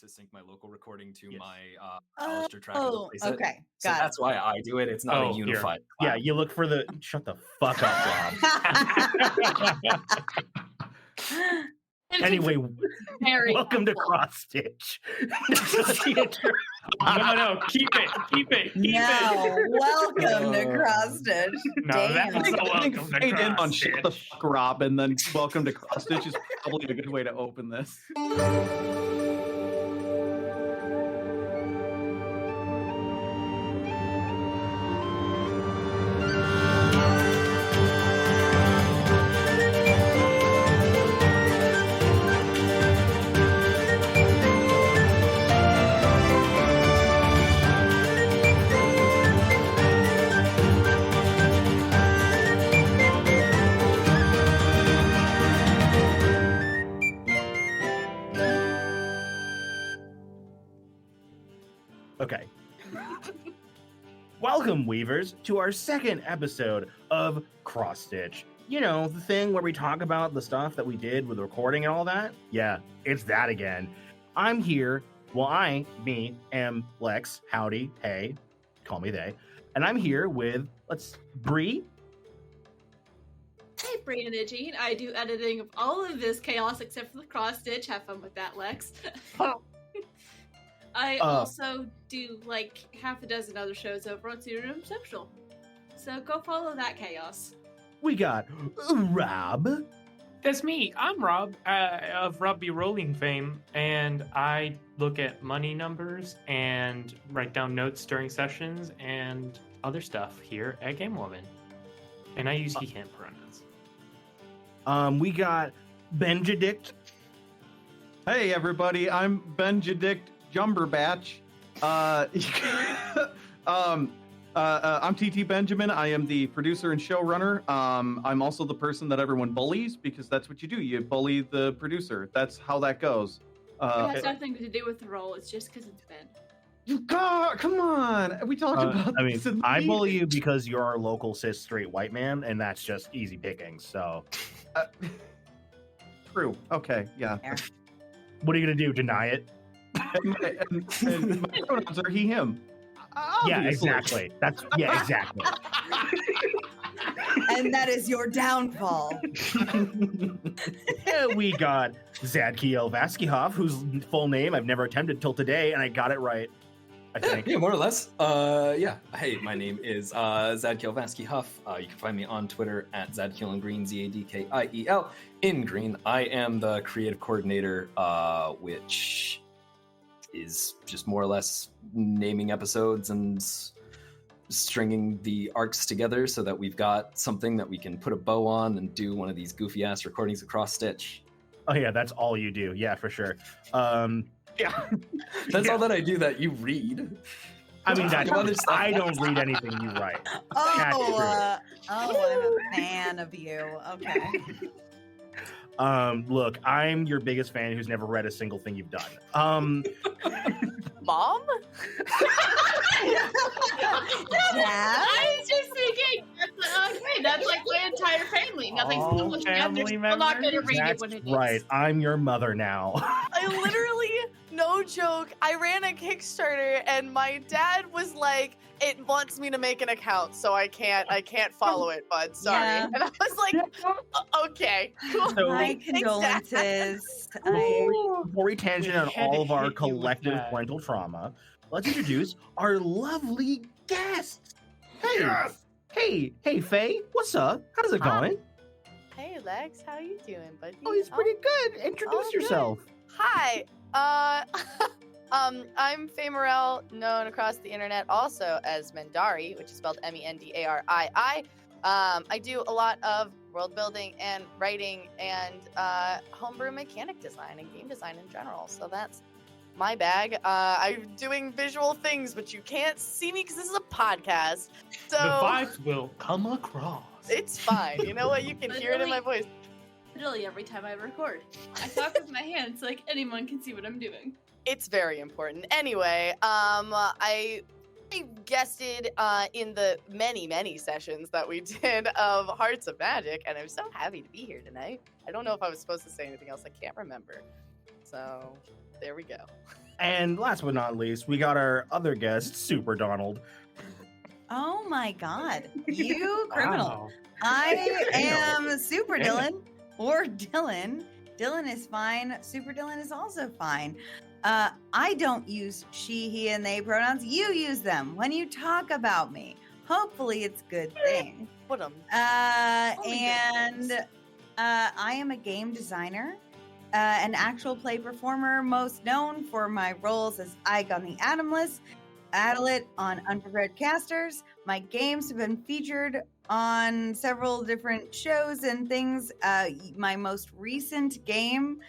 to sync my local recording to my Oh, Alistair track. And replace it. okay. So Got that's why I do it. It's not a unified. Yeah, you look for the. Shut the fuck up, Rob. Anyway, welcome to Cross Stitch. No, keep it. Welcome to Cross Stitch. No, that's I think welcome to fade in on Cross shut the Stitch. fuck Rob and then welcome to Cross Stitch is probably a good way to open this. Okay. Welcome, Weavers, to our second episode of Cross Stitch. You know, the thing where we talk about the stuff that we did with recording and all that? Yeah, it's that again. I'm here. Well, me, am Lex. Howdy. Hey. Call me they. And I'm here with, Bree. Hey, Bree and Iggy. I do editing of all of this chaos except for the cross stitch. Have fun with that, Lex. I also do like half a dozen other shows over on Pseudonym Social. So go follow that chaos. We got Rob. That's me. I'm Rob of Rob B. Rolling fame, and I look at money numbers and write down notes during sessions and other stuff here at Game Woman. And I use he, him pronouns. We got Benedict. Hey everybody, I'm Benedict Jumberbatch. I'm TT Benjamin. I am the producer and showrunner. I'm also the person that everyone bullies because that's what you do. You bully the producer. That's how that goes. It has nothing to do with the role. It's just because it's Ben. You God, come on. We talked about I mean, this in the I meeting. bully you because you're our local cis straight white man, and that's just easy pickings. So, True. Okay. Yeah. what are you gonna do? Deny it? and my pronouns are he, him. Yeah, Obviously. exactly. Exactly. And that is your downfall. We got Zadkiel Vaskihov, whose full name I've never attempted till today, and I got it right. I think. Yeah, more or less. Yeah. Hey, my name is Zadkiel Vansky Huff. You can find me on Twitter at Zadkiel in Green, Zadkiel. In Green, I am the creative coordinator, which is just more or less naming episodes and stringing the arcs together so that we've got something that we can put a bow on and do one of these goofy ass recordings across Stitch. Oh yeah, that's all you do. Yeah, for sure. Yeah. That's all that I do that you read. I mean, I do other stuff. I don't read anything you write. I'm a fan of you. Okay. Look, I'm your biggest fan who's never read a single thing you've done. Mom? Dad? I was just thinking, that's like my entire family. Nothing's All published yet. They're family still not going to members? read it That's when it is. right. I'm your mother now. I literally, no joke, I ran a Kickstarter and my dad was like, it wants me to make an account, so I can't follow it, bud. Sorry. Yeah. And I was like, okay, cool. So- My Thanks, Dad. condolences. Before we tangent on We had to all of our hit you with collective that. parental trauma, let's introduce our lovely guests. Hey, Faye, what's up? How's it Hi. going? Hey, Lex, how you doing, buddy? Oh, he's pretty good. Introduce good. yourself. Hi. I'm Faye Morell, known across the internet also as Mendari, which is spelled Mendarii. I do a lot of world building and writing and homebrew mechanic design and game design in general. So that's my bag. I'm doing visual things, but you can't see me because this is a podcast. So The vibes will come across. it's fine. You know what? You can hear it in my voice. Literally every time I record, I talk with my hands like anyone can see what I'm doing. It's very important. Anyway, I guested in the many sessions that we did of Hearts of Magic, and I'm so happy to be here tonight. I don't know if I was supposed to say anything else. I can't remember. So there we go. And last but not least, we got our other guest, Super Donald. Oh my God, you criminal! Wow. I am Super Damn it. Dylan or Dylan. Dylan is fine. Super Dylan is also fine. I don't use she, he, and they pronouns. You use them when you talk about me. Hopefully, it's a good thing. What a And I am a game designer, an actual play performer, most known for my roles as Ike on the Atomless, Adelit on Unprepared Casters. My games have been featured on several different shows and things. My most recent game,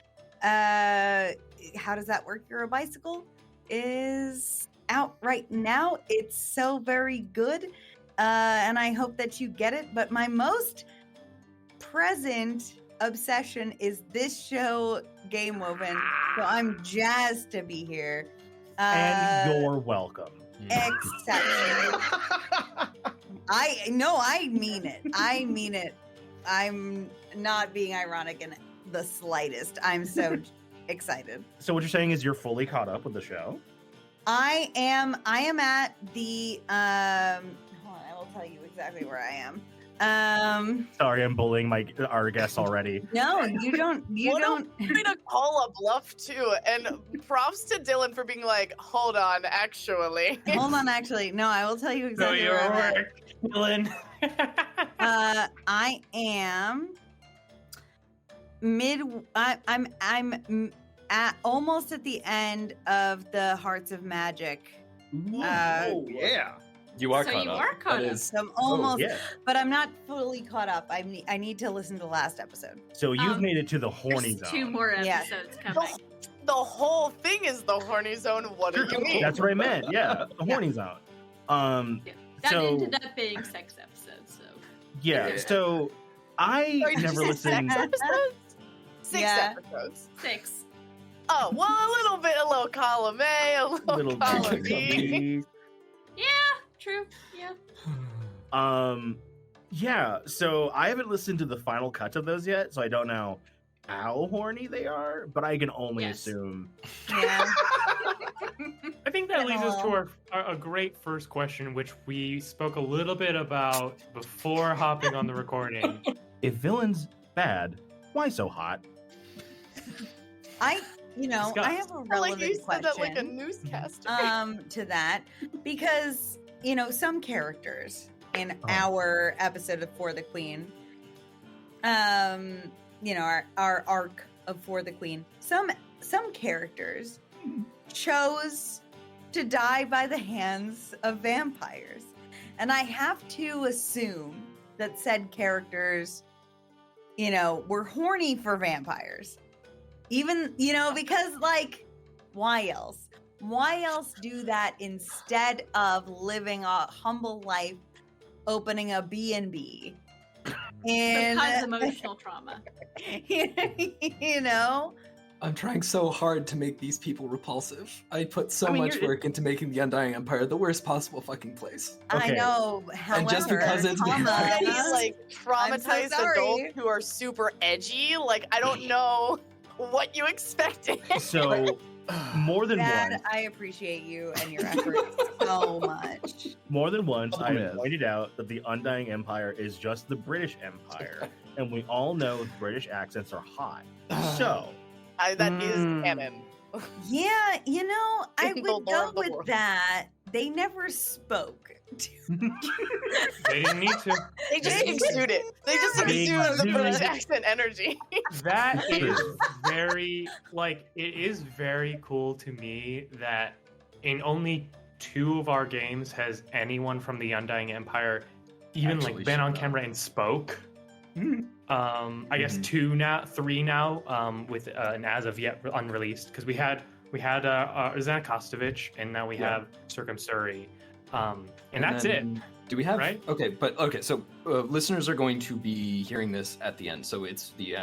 How Does That Work? You're a Bicycle, is out right now. It's so very good, and I hope that you get it. But my most present obsession is this show, Game Woven. So I'm jazzed to be here. And you're welcome. Exception. I mean it. I mean it. I'm not being ironic in the slightest. I'm so excited. So what you're saying is you're fully caught up with the show? I am at the hold on, I will tell you exactly where I am. Sorry, I'm bullying our guests already. No, you don't way to call a bluff too. And props to Dylan for being like, hold on, actually. Hold on, actually. No, I will tell you exactly your where I'm at. work, Dylan. I am I'm at almost at the end of the Hearts of Magic. Oh yeah. You are So caught you up. are caught That up. is- So I'm almost, Yeah. but I'm not fully caught up. I need to listen to the last episode. So you've Um, made it to the horny There's zone. 2 more Yeah. episodes coming. The whole thing is the horny zone. What do you mean? That's what I meant. Yeah, the horny zone. That So ended up being sex episodes, so yeah, Yeah. so I Sorry, did you never say listened. 6 episodes? 6 Yeah. episodes. 6. Oh, well, a little column A, a little column B. Yeah, true. Yeah. Yeah, so I haven't listened to the final cut of those yet, so I don't know how horny they are, but I can only Yes. assume. Yeah. I think that leads us to Hello. a great first question, which we spoke a little bit about before hopping on the recording. If villain's bad, why so hot? I have a Discuss. I like you relevant said question. that like a newscaster. To that, because some characters in Oh. our episode of For the Queen, our arc of For the Queen, some characters chose to die by the hands of vampires, and I have to assume that said characters were horny for vampires, even because why else do that instead of living a humble life, opening a B&B and Because emotional trauma. I'm trying so hard to make these people repulsive. I put so I mean, much you're- work into making the Undying Empire the worst possible fucking place. I Okay. know. However, And just because it's Thomas, vampires. Like traumatized sorry. adults who are super edgy. Like I don't know what you expected. So more than Dad, once, I appreciate you and your efforts so much. more than once, I Yes. have pointed out that the Undying Empire is just the British Empire, and we all know British accents are hot. So That is Mm. canon. Yeah, I In the would lore go of the with world. that. They never spoke. They didn't need to. They just exude it. They just They exude the do. British accent energy. That is very it is very cool to me that in only 2 of our games has anyone from the Undying Empire even Actually been on showed up. camera and spoke. I guess Mhm. 2 now, 3 now, with an as of yet unreleased, because we had Zana Kostovich, and now we Yeah. have Circumsuri, and that's it. then, Do we have? Right? Okay, so listeners are going to be hearing this at the end. So it's the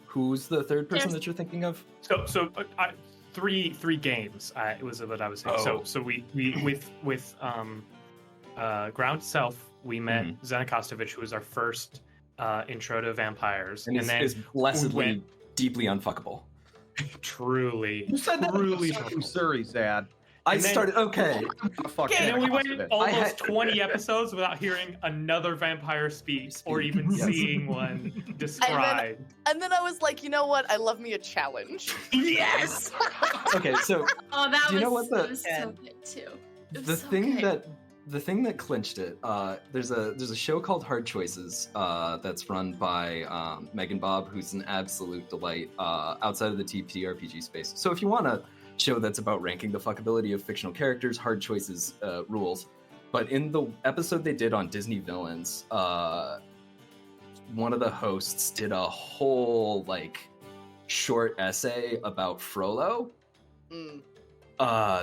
who's the third person There's- that you're thinking of? So three games. It was what I was saying. Oh. So we with Ground Self, we met Zana Kostovich, who was our first intro to vampires, And, and then is blessedly went- deeply unfuckable. Truly. You said that Truly. from Surrey, Zad. I And then- started. Okay. Fuck Okay, And then we went it. almost had- 20 episodes without hearing another vampire speak or even Yes. seeing one described. And then I was like, you know what? I love me a challenge. Yes. Okay. So Oh, that Do you know was, what the- that was so good too. It was the so thing good. that clinched it. There's a show called Hard Choices that's run by Megan Bob, who's an absolute delight outside of the TTRPG space. So if you want a show that's about ranking the fuckability of fictional characters, Hard Choices rules. But in the episode they did on Disney villains, one of the hosts did a whole short essay about Frollo. Mm.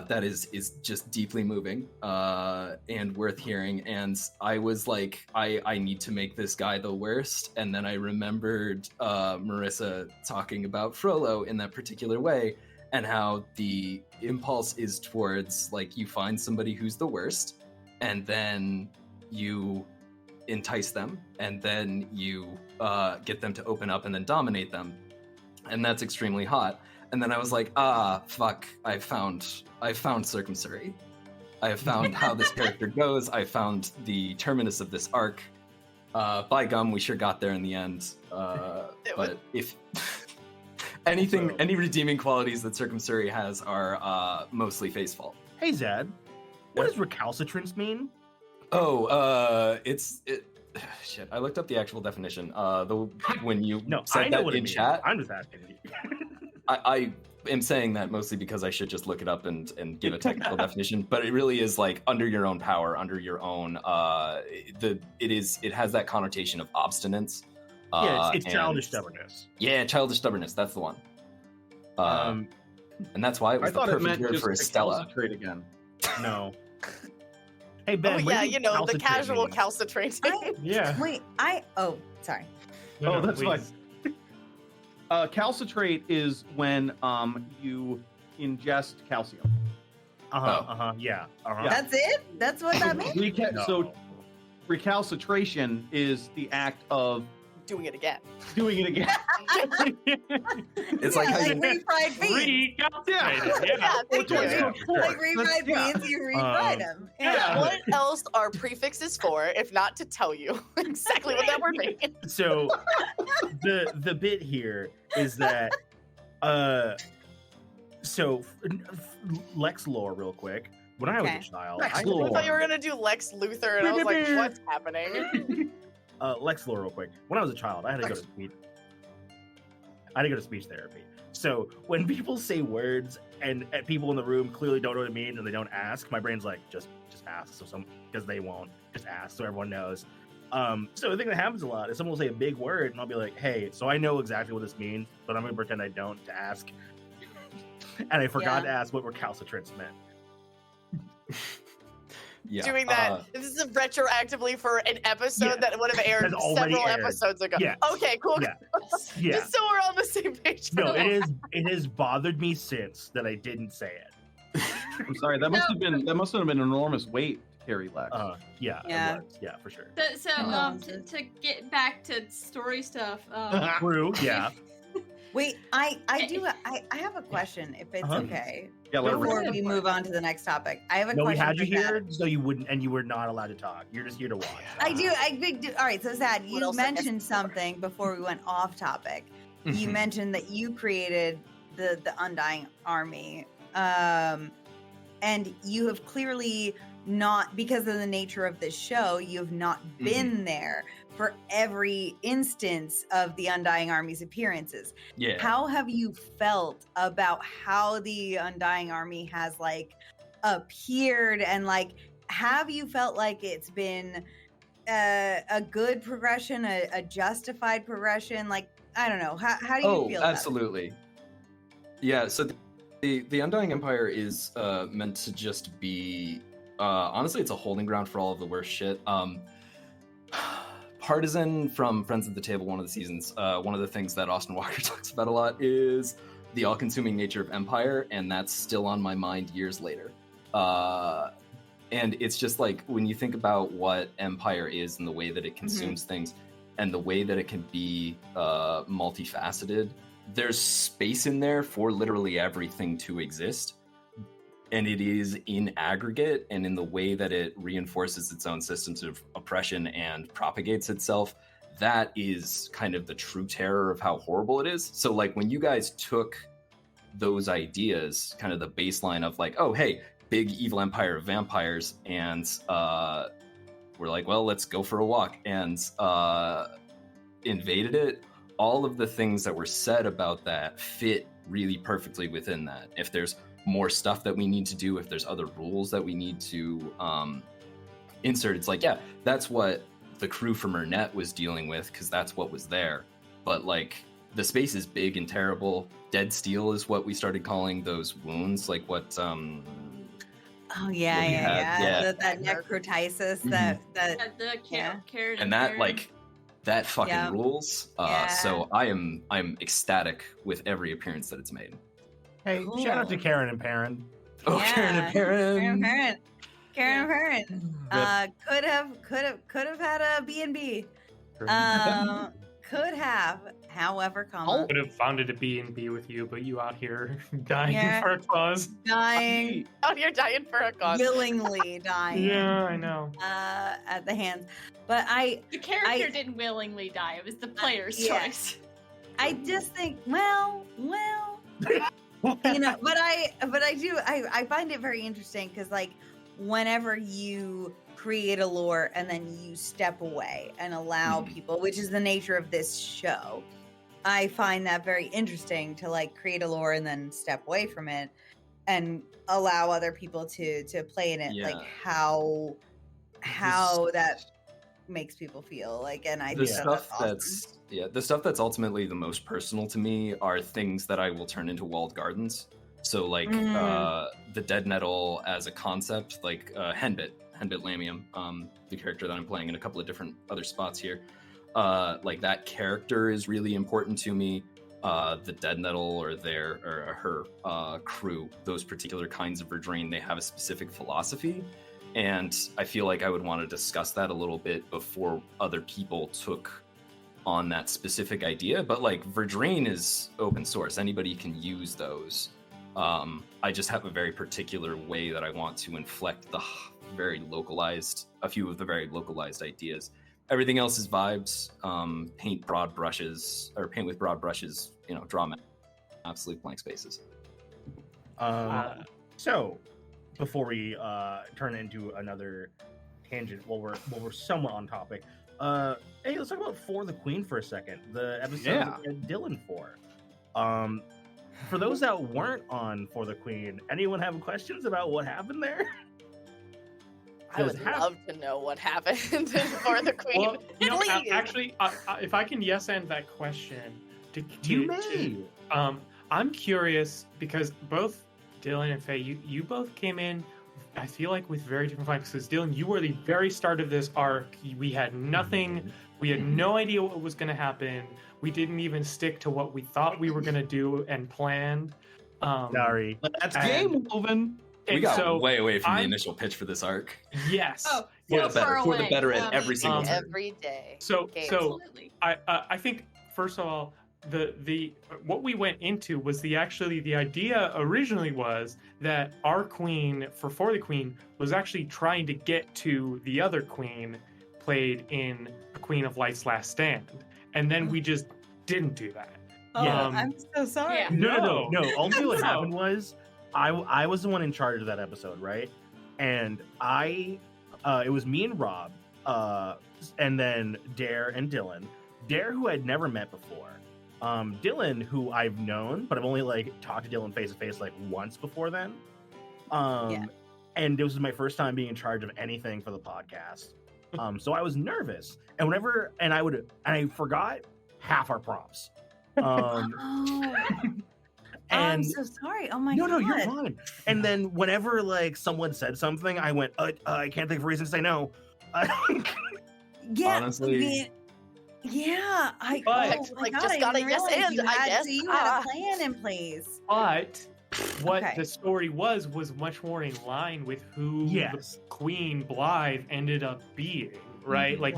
That is just deeply moving and worth hearing. And I was like, I need to make this guy the worst. And then I remembered Marissa talking about Frollo in that particular way, and how the impulse is towards you find somebody who's the worst, and then you entice them, and then you get them to open up and then dominate them, and that's extremely hot. And then I was like, fuck, I found Circumciry. I have found how this character goes. I found the terminus of this arc. By gum, we sure got there in the end. But if any redeeming qualities that Circumciry has are mostly face fault. Hey Zed, what does recalcitrance mean? Oh, shit. I looked up the actual definition. When you I said know that what it in means. chat, I'm just asking you. I am saying that mostly because I should just look it up and give a technical definition. But it really is under your own power, under your own. It has that connotation of obstinance. Yeah, it's and- childish stubbornness. Yeah, childish stubbornness. That's the one. And that's why it I was the thought it perfect meant word just for Estella. recalcitrate again. No. Hey Ben, Oh what yeah, does you know, the recalcitrate casual mean? calcitrating. Yeah. Wait, sorry. Oh, that's fine. please. Calcitrate is when you ingest calcium. Yeah. Yeah. That's it? That's what that means? No. So recalcitration is the act of Doing it again. doing it again. It's like how you refried beans. Recalcitrated. Yeah. Thank you. Yeah, for sure. Like refried Yeah. beans, you refried them. Yeah. What else are prefixes for if not to tell you exactly what that word means? So the bit here is that Lex lore real quick. When I was Okay. a child, Lex I I lore. thought you were gonna do Lex Luthor, and I was like, what's happening? Lex lore real quick. When I was a child, I had to go to speech therapy. So when people say words and people in the room clearly don't know what it means and they don't ask, my brain's like, just ask. Because they won't, just ask so everyone knows. So the thing that happens a lot is someone will say a big word and I'll be like, hey, so I know exactly what this means, but I'm gonna pretend I don't to ask. And I forgot to ask what recalcitrance meant. yeah. Doing that. This is retroactively for an episode Yeah. that would have aired Has already several aired. episodes ago. Yeah. Okay, cool. Yeah. Yeah. Just so we're on the same page. No, it has bothered me since that I didn't say it. I'm sorry. That must have been an enormous weight to carry, Lex. Yeah, Yeah. it was. Yeah, for sure. So Oh. to get back to story stuff, True, yeah. Wait, I have a question, if it's Uh-huh. okay. Yeah, let her Before rip. we move on to the next topic, I have a No, we question. had you for Zad. here so you wouldn't, and you were not allowed to talk. You're just here to watch. I do. All right, so Zad, What you else? mentioned something before we went off topic. You Mhm. mentioned that you created the Undying Army, and you have clearly not, because of the nature of this show, you have not been there for every instance of the Undying Army's appearances. Yeah. How have you felt about how the Undying Army has appeared, and have you felt like it's been a good progression, a justified progression? I don't know. How do you feel? About it? Absolutely. Yeah. So the Undying Empire is meant to just be. Honestly, it's a holding ground for all of the worst shit. Partisan from Friends at the Table, one of the seasons, one of the things that Austin Walker talks about a lot is the all-consuming nature of Empire, and that's still on my mind years later. And it's just when you think about what Empire is and the way that it consumes things and the way that it can be multifaceted, there's space in there for literally everything to exist. And it is in aggregate and in the way that it reinforces its own systems of oppression and propagates itself. That is kind of the true terror of how horrible it is. So like when you guys took those ideas, kind of the baseline of like, oh, hey, big evil empire of vampires, and we're like, well, let's go for a walk, and invaded it. All of the things that were said about that fit really perfectly within that. If there's more stuff that we need to do, if there's other rules that we need to insert, it's like, yeah, that's what the crew from Ernette was dealing with, because that's what was there. But like, the space is big and terrible. Dead steel is what we started calling those wounds, like what Oh yeah. That necrotisis. That The carrot and that like that fucking rules. So I'm ecstatic with every appearance that it's made. Hey, Cool. shout out to Karen and Perrin. Oh, Karen and Perrin. Karen and Perrin. Could have had a B&B. Could have, however, I would have founded a B&B with you, but you out here dying Yeah. for a cause. dying, Out here dying for a cause. willingly dying. Yeah, I know. At the hands, but The character didn't willingly die. It was the player's choice. I just think, well, you know, but I find it very interesting because like whenever you create a lore and then you step away and allow people, which is the nature of this show, I find that very interesting to like create a lore and then step away from it and allow other people to play in it, like how that makes people feel like. And I The think stuff that's awesome. the stuff that's ultimately the most personal to me are things that I will turn into walled gardens. So like the dead nettle as a concept, like Henbit Lamium, the character that I'm playing in a couple of different other spots here. Like that character is really important to me. The dead nettle or her crew, those particular kinds of Verdrain, they have a specific philosophy. And I feel like I would want to discuss that a little bit before other people took on that specific idea. But like Verdrain is open source. Anybody can use those. I just have a very particular way that I want to inflect a few of the very localized ideas. Everything else is vibes. Paint with broad brushes, draw absolute blank spaces. So before we turn into another tangent, while we're somewhat on topic, hey, let's talk about For the Queen for a second. The episode that we had Dylan for. For those that weren't on For the Queen, anyone have questions about what happened there? I would love to know what happened in For the Queen. Well, Please. actually, if I can end that question, You may. I'm curious because both Dylan and Faye, you both came in, I feel like, with very different vibes. Because Dylan, you were the very start of this arc. We had nothing. We had no idea what was going to happen. We didn't even stick to what we thought we were going to do and planned. Sorry. That's game moving. We got way away from the initial pitch for this arc. Yes. Oh, For the better at every single turn. Every day. So absolutely. I think first of all, the what we went into was the idea originally was that our queen for the Queen was actually trying to get to the other queen played in A Queen of Light's Last Stand, and then we just didn't do that. I'm so sorry. Yeah. No. Ultimately, what happened was I was the one in charge of that episode, right? And it was me and Rob, and then Dare and Dylan. Dare, who I'd never met before. Dylan, who I've known, but I've only like talked to Dylan face to face like once before then. And this was my first time being in charge of anything for the podcast. So I was nervous, and I forgot half our prompts. I'm so sorry. Oh my god. No, you're fine. And then whenever like someone said something, I went, I can't think of a reason to say no. Yeah, Honestly. I just got a yes and, I guess. So you had a plan in place. But what the story was much more in line with who the Queen Blythe ended up being, right? Like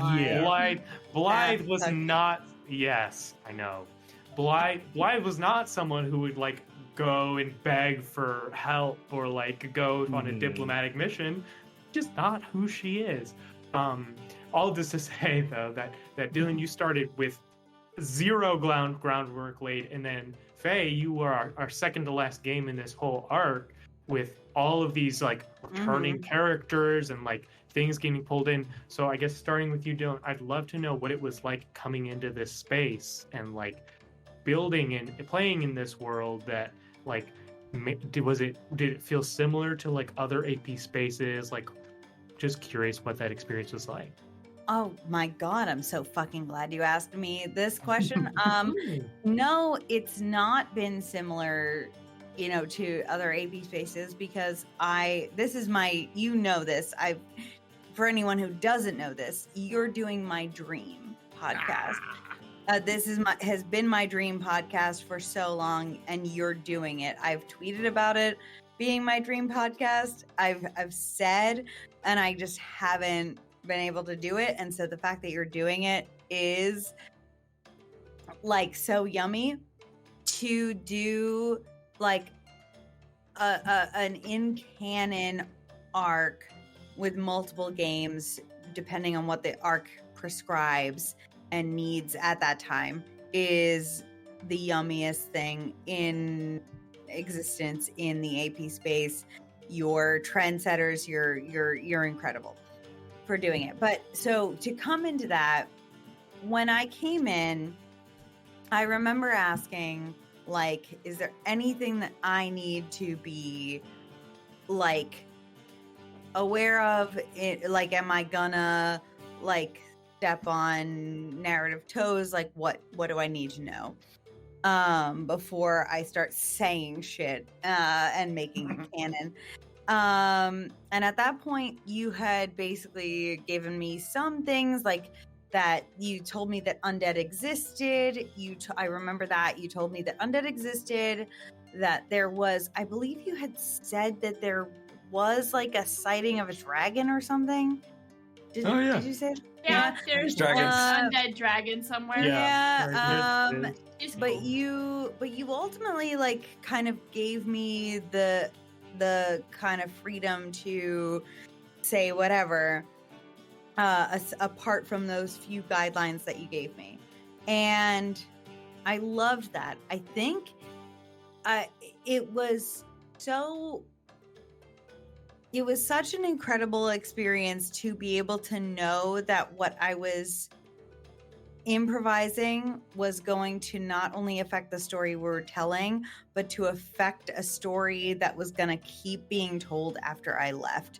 Blythe was not. Yes, I know. Blythe was not someone who would like go and beg for help or like go on a diplomatic mission. Just not who she is. All this to say though that Dylan, you started with zero groundwork laid, and then Faye, you were our second to last game in this whole arc with all of these like returning characters and like things getting pulled in. So I guess starting with you, Dylan, I'd love to know what it was like coming into this space and like building and playing in this world that like did it feel similar to like other AP spaces? Like, just curious what that experience was like. Oh my God, I'm so fucking glad you asked me this question. No, it's not been similar, to other AP spaces because this is my, this, for anyone who doesn't know this, you're doing my dream podcast. This has been my dream podcast for so long, and you're doing it. I've tweeted about it being my dream podcast. I've said, and I just haven't been able to do it. And so the fact that you're doing it is like so yummy to do like an in canon arc with multiple games, depending on what the arc prescribes and needs at that time, is the yummiest thing in existence in the AP space. You're trendsetters. You're incredible for doing it. But so to come into that, when I came in, I remember asking, like, is there anything that I need to be like aware of it? Like, am I gonna like step on narrative toes? Like, what do I need to know before I start saying shit and making a canon? And at that point, you had basically given me some things like that. You told me that undead existed. I remember that you told me that undead existed, that there was, I believe you had said that there was like a sighting of a dragon or something. Did you say that? Yeah, there's dragons. Undead dragon somewhere. Yeah. It's But cool. you ultimately like kind of gave me the kind of freedom to say whatever, apart from those few guidelines that you gave me. And I loved that. I think it was such an incredible experience to be able to know that what I was improvising was going to not only affect the story we were telling, but to affect a story that was going to keep being told after I left.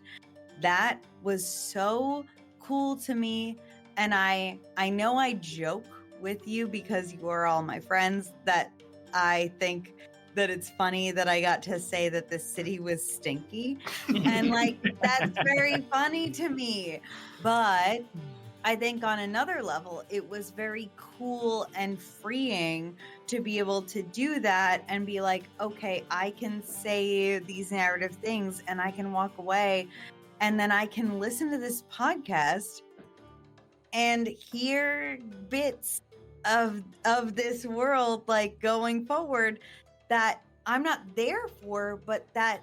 That was so cool to me. And I know I joke with you because you are all my friends that I think that it's funny that I got to say that this city was stinky. And like, that's very funny to me. But I think on another level, it was very cool and freeing to be able to do that and be like, okay, I can say these narrative things and I can walk away, and then I can listen to this podcast and hear bits of this world like going forward that I'm not there for, but that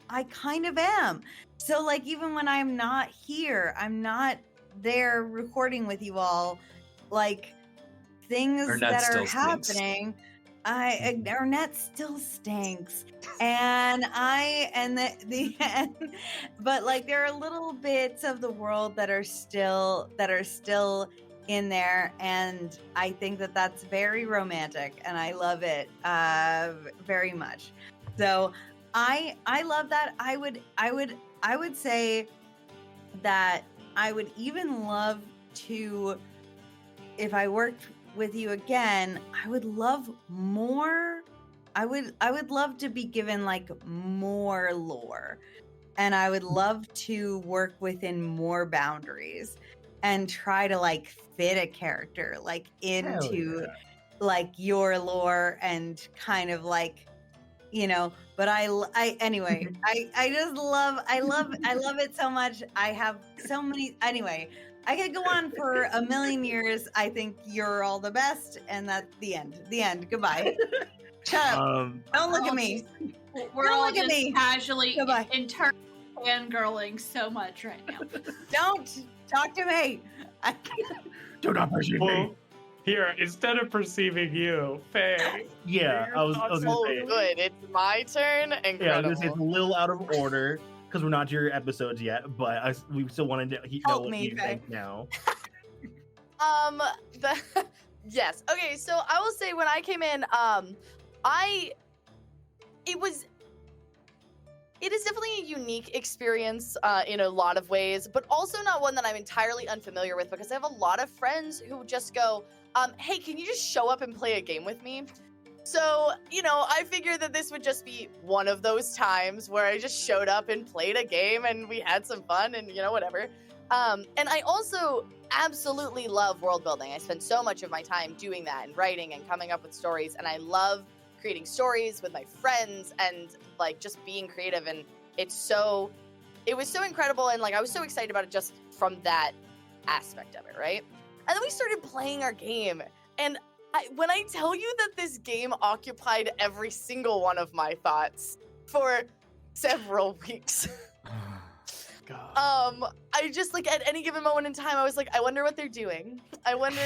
I kind of am. So like, even when I'm not here, I'm not there recording with you all, like things that are happening. Our net still stinks, and but like there are little bits of the world that are still in there, and I think that that's very romantic, and I love it very much. So I love that. I would say that I would even love to, if I worked with you again, I would love more. I would love to be given like more lore, and I would love to work within more boundaries and try to like fit a character like into like your lore and kind of like, but anyway, I just love it so much. I have so many, anyway, I could go on for a million years. I think you're all the best, and that's the end. The end. Goodbye. Shut up. Don't look at me. We're Don't all look at just me. casually Goodbye. in turn fangirling so much right now. Don't talk to me. Do not perceive me. Well, here, instead of perceiving you, Faye. Yeah, I was gonna Oh, say. good. It's my turn. Yeah, I was Incredible. gonna say it's a little out of order because we're not to your episodes yet, but we still wanted to know Help what me, you Faye. think now. Yes. Okay, so I will say when I came in, it is definitely a unique experience in a lot of ways, but also not one that I'm entirely unfamiliar with because I have a lot of friends who just go, hey, can you just show up and play a game with me? So, I figured that this would just be one of those times where I just showed up and played a game and we had some fun and, whatever. And I also absolutely love world building. I spend so much of my time doing that and writing and coming up with stories. And I love creating stories with my friends and like just being creative. And it was so incredible. And like, I was so excited about it just from that aspect of it. Right. And then we started playing our game. And when I tell you that this game occupied every single one of my thoughts for several weeks. God. I just like at any given moment in time, I was like, I wonder what they're doing. I wonder,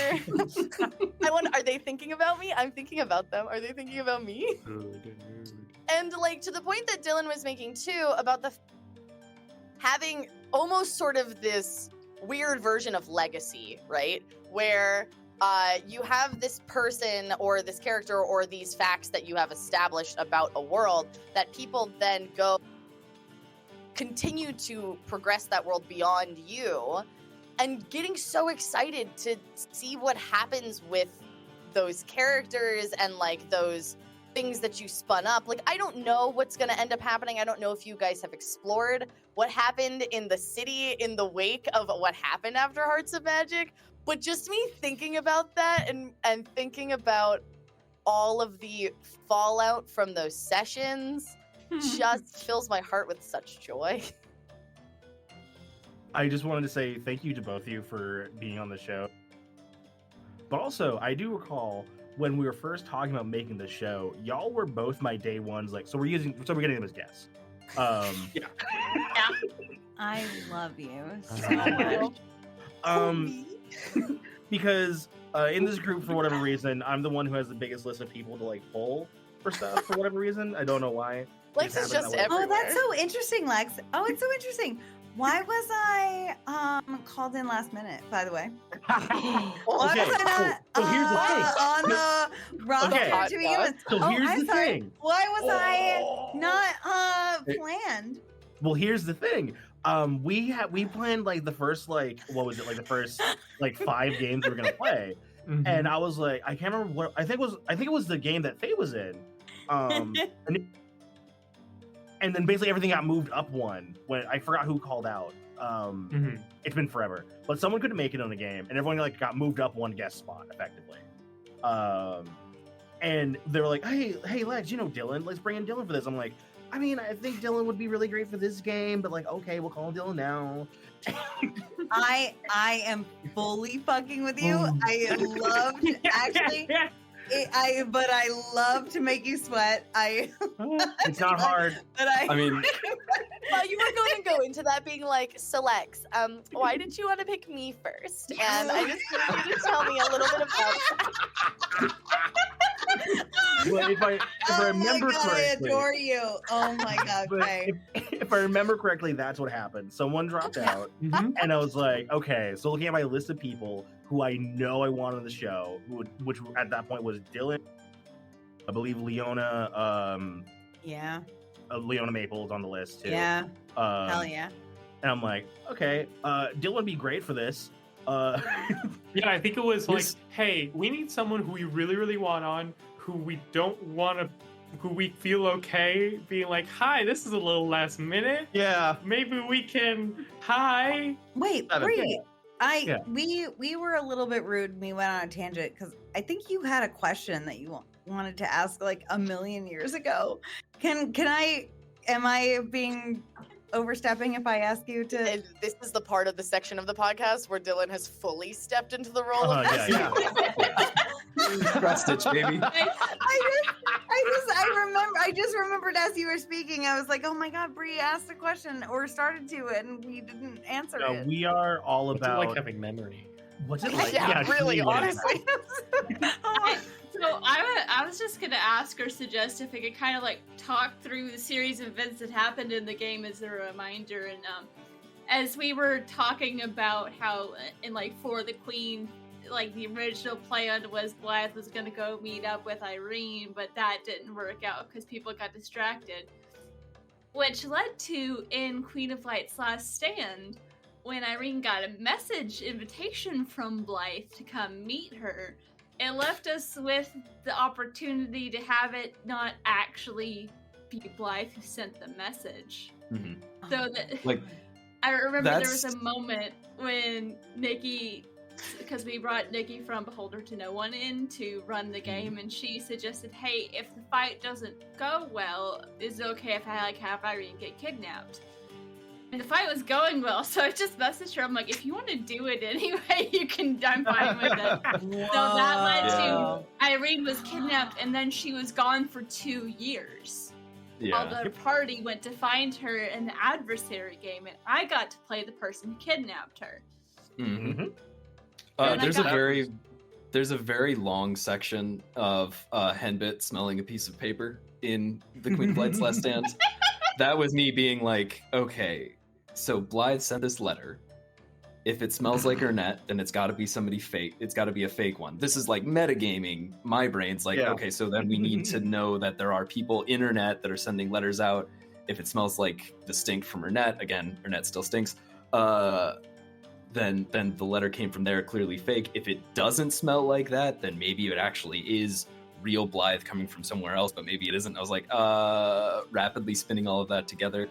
are they thinking about me? I'm thinking about them. Are they thinking about me? And like to the point that Dylan was making too about having almost sort of this weird version of legacy, right? Where you have this person or this character or these facts that you have established about a world that people then continue to progress that world beyond you and getting so excited to see what happens with those characters and like those things that you spun up. Like, I don't know what's going to end up happening. I don't know if you guys have explored what happened in the city in the wake of what happened after Hearts of Magic, but just me thinking about that and thinking about all of the fallout from those sessions just fills my heart with such joy. I just wanted to say thank you to both of you for being on the show. But also, I do recall when we were first talking about making the show, y'all were both my day ones. Like, so we're getting them as guests. Yeah. I love you so much. Because in this group, for whatever reason, I'm the one who has the biggest list of people to like pull for stuff for whatever reason. I don't know why. Lex is just Oh, everywhere. that's so interesting, Lex. Oh, it's so interesting. Why was I called in last minute, by the way? Why Okay, was I not so here's the thing. on the roster Okay. to begin with? So here's I'm the sorry. thing. Why was I not planned? Well, here's the thing. We planned like the first like what was it like the first like 5 games we were gonna play, and I was like I can't remember what I think it was the game that Faye was in, and then basically everything got moved up one when I forgot who called out. It's been forever, but someone couldn't make it on the game, and everyone like got moved up one guest spot effectively. And they were like, hey Lex, Dylan, let's bring in Dylan for this. I'm like, I mean, I think Dylan would be really great for this game, but like, okay, we'll call Dylan now. I am fully fucking with you. I loved actually. But I love to make you sweat. It's not hard. But I mean, Well, you were going to go into that being like, so Lex, why did you want to pick me first? And I just need you to tell me a little bit about that. Well, if I remember my God, correctly, I adore you. Oh my God, but Faye. if I remember correctly, that's what happened. Someone dropped out, and I was like, okay. So looking at my list of people who I know I want on the show, which at that point was Dylan, I believe Leona, Yeah. Leona Maple's on the list too. Yeah. Hell yeah. And I'm like, okay, Dylan would be great for this. Yeah, I think it was like, hey, we need someone who we really, really want on, who we don't want to, who we feel okay being like, hi, this is a little last minute. Yeah. Maybe we can, hi. Wait, That is- Bree. Yeah. We were a little bit rude. We went on a tangent because I think you had a question that you wanted to ask like a million years ago. Am I being overstepping if I ask you to? And this is the part of the section of the podcast where Dylan has fully stepped into the role of this. Yeah. Cross stitch, baby. I just remembered as you were speaking, I was like, oh my god, Bree asked a question or started to it and we didn't answer No, it. we are all What's it about. like having memory? What's it like? Yeah, really, truly, what is honestly. So I was just gonna ask or suggest if we could kind of like talk through the series of events that happened in the game as a reminder, and as we were talking about how in like For the Queen, like the original plan was Blythe was gonna go meet up with Irene, but that didn't work out because people got distracted, which led to in Queen of Light's Last Stand when Irene got a message invitation from Blythe to come meet her. It left us with the opportunity to have it not actually be Blythe who sent the message. Mhm. So that, Like, I remember there was that's- a moment when Nikki, because we brought Nikki from Beholder to No One in to run the game, and she suggested, hey, if the fight doesn't go well, is it okay if I like have Irene get kidnapped? And the fight was going well, so I just messaged her. I'm like, if you want to do it anyway, you can. I'm fine with it. So that led to Irene was kidnapped, and then she was gone for 2 years. While Yeah. the party went to find her in the adversary game, and I got to play the person who kidnapped her. Mhm. And I There's got- a very long section of Henbit smelling a piece of paper in the Queen of Light's Last Stand. That was me being like, okay, so Blythe sent this letter. If it smells like Ernette, then it's got to be somebody fake. It's got to be a fake one. This is like metagaming. My brain's like, Yeah. okay, so then we need to know that there are people in Ernette that are sending letters out. If it smells like distinct from Ernette, again, Ernette still stinks. Then the letter came from there, clearly fake. If it doesn't smell like that, then maybe it actually is real Blythe coming from somewhere else, but maybe it isn't. I was like, rapidly spinning all of that together,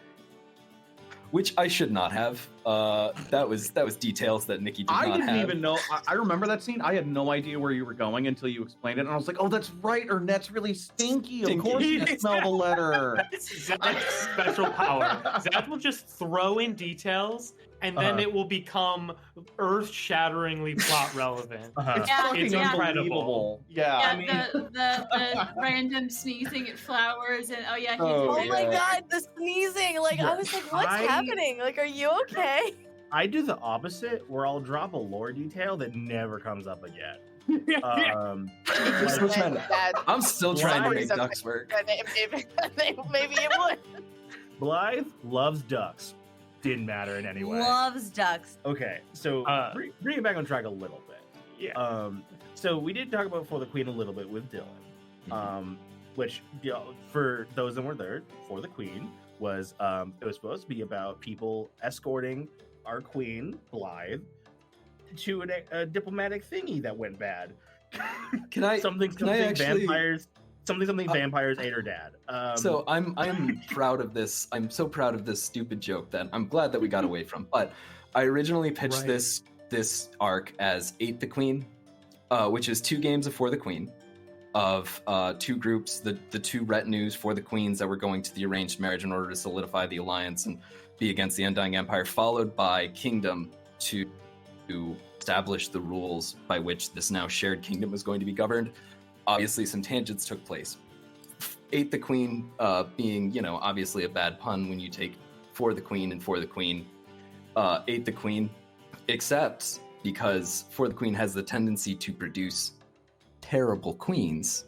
which I should not have. That was details that Nikki did I not didn't have. even know. I remember that scene. I had no idea where you were going until you explained it, and I was like, "Oh, that's right. Ernette's really stinky. Of course, you can smell the letter." That's Zad's special power. Zad will just throw in details, and then it will become earth-shatteringly plot relevant. It's Yeah, fucking yeah. unbelievable. Yeah, Yeah, I mean, the random sneezing at flowers, and he's Oh, Oh my yeah. god, the sneezing! Like I was like, what's happening? Like, are you okay? I do the opposite, where I'll drop a lore detail that never comes up again. We're still trying to- That- I'm still trying to Why? make ducks work. maybe it would. Blythe loves ducks. Didn't matter in any way. Loves ducks. Okay, so bring it back on track a little bit. Yeah. So we did talk about For the Queen a little bit with Dylan, which, you know, for those that weren't there, For the Queen was it was supposed to be about people escorting our queen Blythe to a diplomatic thingy that went bad. Can I actually- vampires ate her dad. So I'm proud of this. I'm so proud of this stupid joke that I'm glad that we got away from. But I originally pitched Right. this arc as Ate the Queen, which is 2 games of For the Queen, of 2 groups, the 2 retinues for the queens that were going to the arranged marriage in order to solidify the alliance and be against the Undying Empire, followed by Kingdom to establish the rules by which this now shared kingdom was going to be governed. Obviously, some tangents took place. Ate the Queen being, you know, obviously a bad pun when you take For the Queen and For the Queen. Ate the Queen, except because For the Queen has the tendency to produce terrible queens.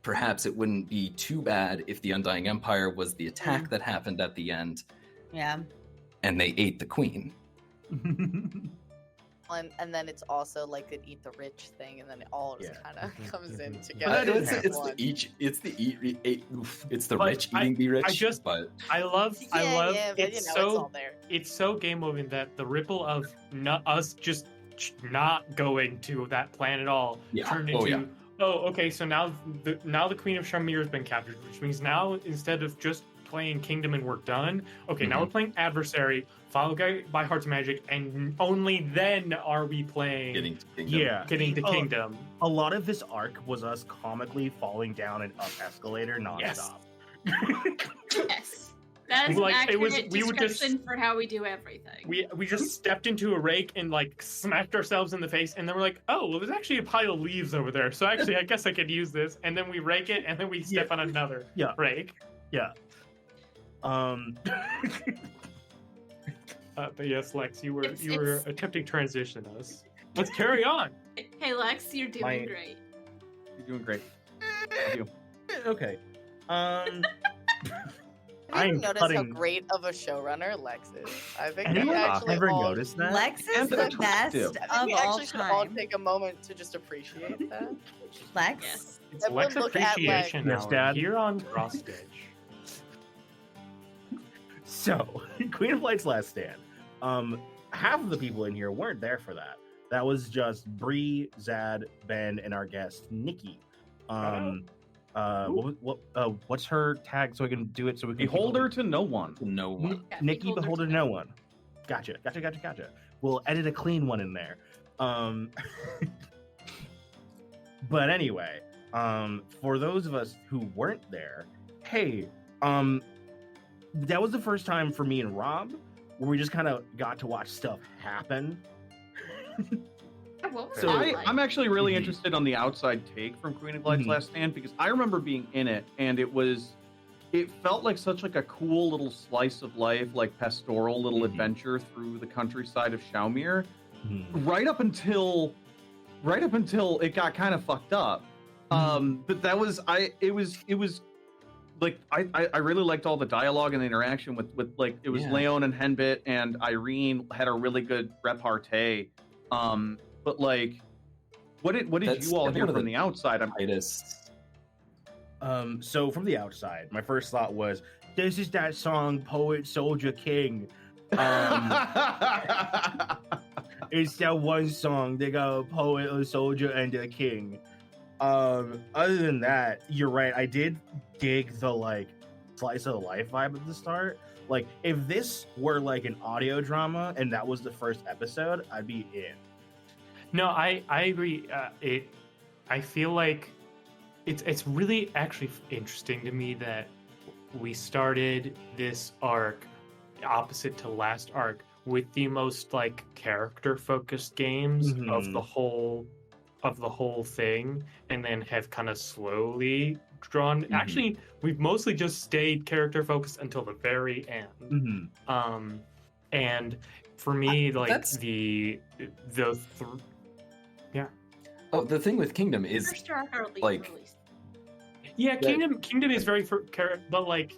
Perhaps it wouldn't be too bad if the Undying Empire was the attack that happened at the end, Yeah. and they ate the queen. And then it's also like an eat the rich thing, and then it all just Yeah. kind of comes in But together. It's, didn't it's One. the But rich eating the rich. I just- but Yeah, but it's it's so all there. it's so game moving that the ripple of us just not going to that plan at all Yeah. turned Oh, into yeah. okay, so now the Queen of Shamir has been captured, which means now instead of just playing Kingdom and we're done, okay, now we're playing Adversary, followed by Hearts of Magic, and only then are we playing getting to kingdom. getting to Oh, Kingdom. A lot of this arc was us comically falling down an up escalator nonstop. Yes. That is Like, an it was- accurate we would just- description for how we do everything. We just stepped into a rake and like smacked ourselves in the face, and then we're like, oh, well, there's actually a pile of leaves over there. So actually, I guess I could use this. And then we rake it, and then we step on another rake. Yeah. But yes, Lex, you were It's- attempting to transition us. Let's carry on. Hey Lex, you're doing great. You're doing great. Thank you. Okay. Have you I'm noticed how cutting- great of a showrunner Lex is? I think Anyone we actually ever all, noticed that? Lex is And the attractive. best I think of we all actually should all time. take a moment to just appreciate that. Lex. Yes. It's Everyone Lex look at Appreciation Lex. Hour Yes, Dad. here on Cross Stitch. So, Queen of Light's Last Stand. Half of the people in here weren't there for that. That was just Bree, Zad, Ben, and our guest Nikki. What's her tag so I can do it so we can Beholder to no one. No one. Yeah, Nikki Beholder to no one. Gotcha. We'll edit a clean one in there. But anyway, for those of us who weren't there, hey, that was the first time for me and Rob where we just kind of got to watch stuff happen. What was So that I, like? I'm actually really Mhm. interested on the outside take from Queen of Light's Mhm. Last Stand because I remember being in it and it felt like such like a cool little slice of life, like pastoral little Mhm. adventure through the countryside of Shaumir. Mhm. Right up until it got kind of fucked up. But that was it was like I really liked all the dialogue and the interaction with like it was Yeah. Leon and Henbit and Irene had a really good repartee. But like what did That's you all definitely hear one of from the the outside? Greatest. So from the outside, my first thought was, this is that song, Poet, Soldier, King. It's that one song. They got a poet, a soldier, and a king. Other than that, you're right. I did dig the like slice of life vibe at the start. Like, if this were like an audio drama and that was the first episode, I'd be in. No, I agree. I feel like it's really actually interesting to me that we started this arc opposite to last arc with the most like character focused games of the whole thing, and then have kind of slowly drawn. Actually, we've mostly just stayed character focused until the very end. And for me, like that's- Oh, the thing with Kingdom is First arc early like- release. Yeah, Kingdom is very but like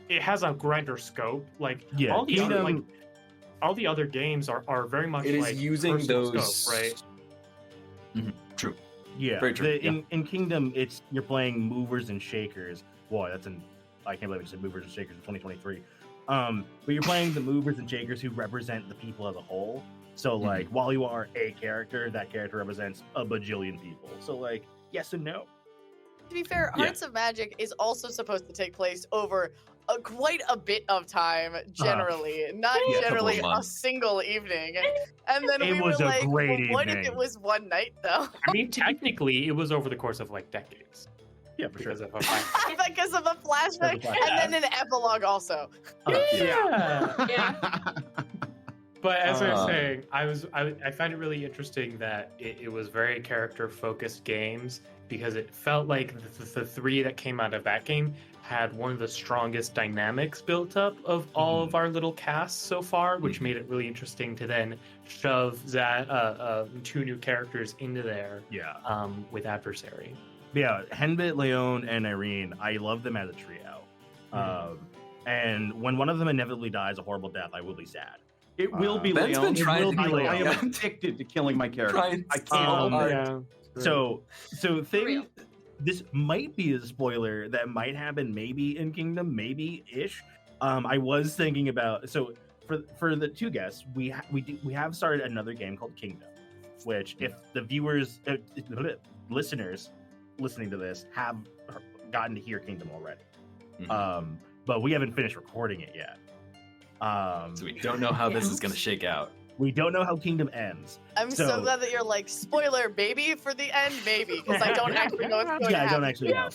it has a grander scope. Like Yeah, all the other, Kingdom- like all the other games are very much it is like using personal those scope, right? True. Yeah, Very true, in Kingdom, it's you're playing movers and shakers. Boy, I can't believe I said movers and shakers in 2023. But you're playing the movers and shakers who represent the people as a whole. So like, while you are a character, that character represents a bajillion people. So like, yes and no. To be fair, Yeah. Hearts of Magic is also supposed to take place over quite a bit of time, generally. Not Yeah, a couple of generally a months. single evening. And then It we was were a like, great well, what if evening. it was one night, though? I mean, technically, it was over the course of like decades Yeah, for sure. because of a Because of a flashback, and then an epilogue also. yeah. Yeah. But as I was Uh. saying, I find it really interesting that it was very character focused games because it felt like the three that came out of that game had one of the strongest dynamics built up of all of our little casts so far, which made it really interesting to then shove that two new characters into there Yeah. with Adversary. Yeah, Henbit, Leon, and Irene, I love them as a trio. And when one of them inevitably dies a horrible death, I will be sad. It will be Ben's Leon. been trying to I, be I am Leon. addicted to killing my character. Trying I so can't. hard. Yeah. So real. this might be a spoiler that might happen maybe in Kingdom, maybe ish. I was thinking about for the two guests, we have started another game called Kingdom, which if the viewers listeners listening to this have gotten to hear Kingdom already. But we haven't finished recording it yet. So we don't know how this is going to shake out. We don't know how Kingdom ends. I'm so glad that you're like, spoiler, baby, for the end, maybe, because I don't actually know what's going to Yeah, I happen. don't actually know.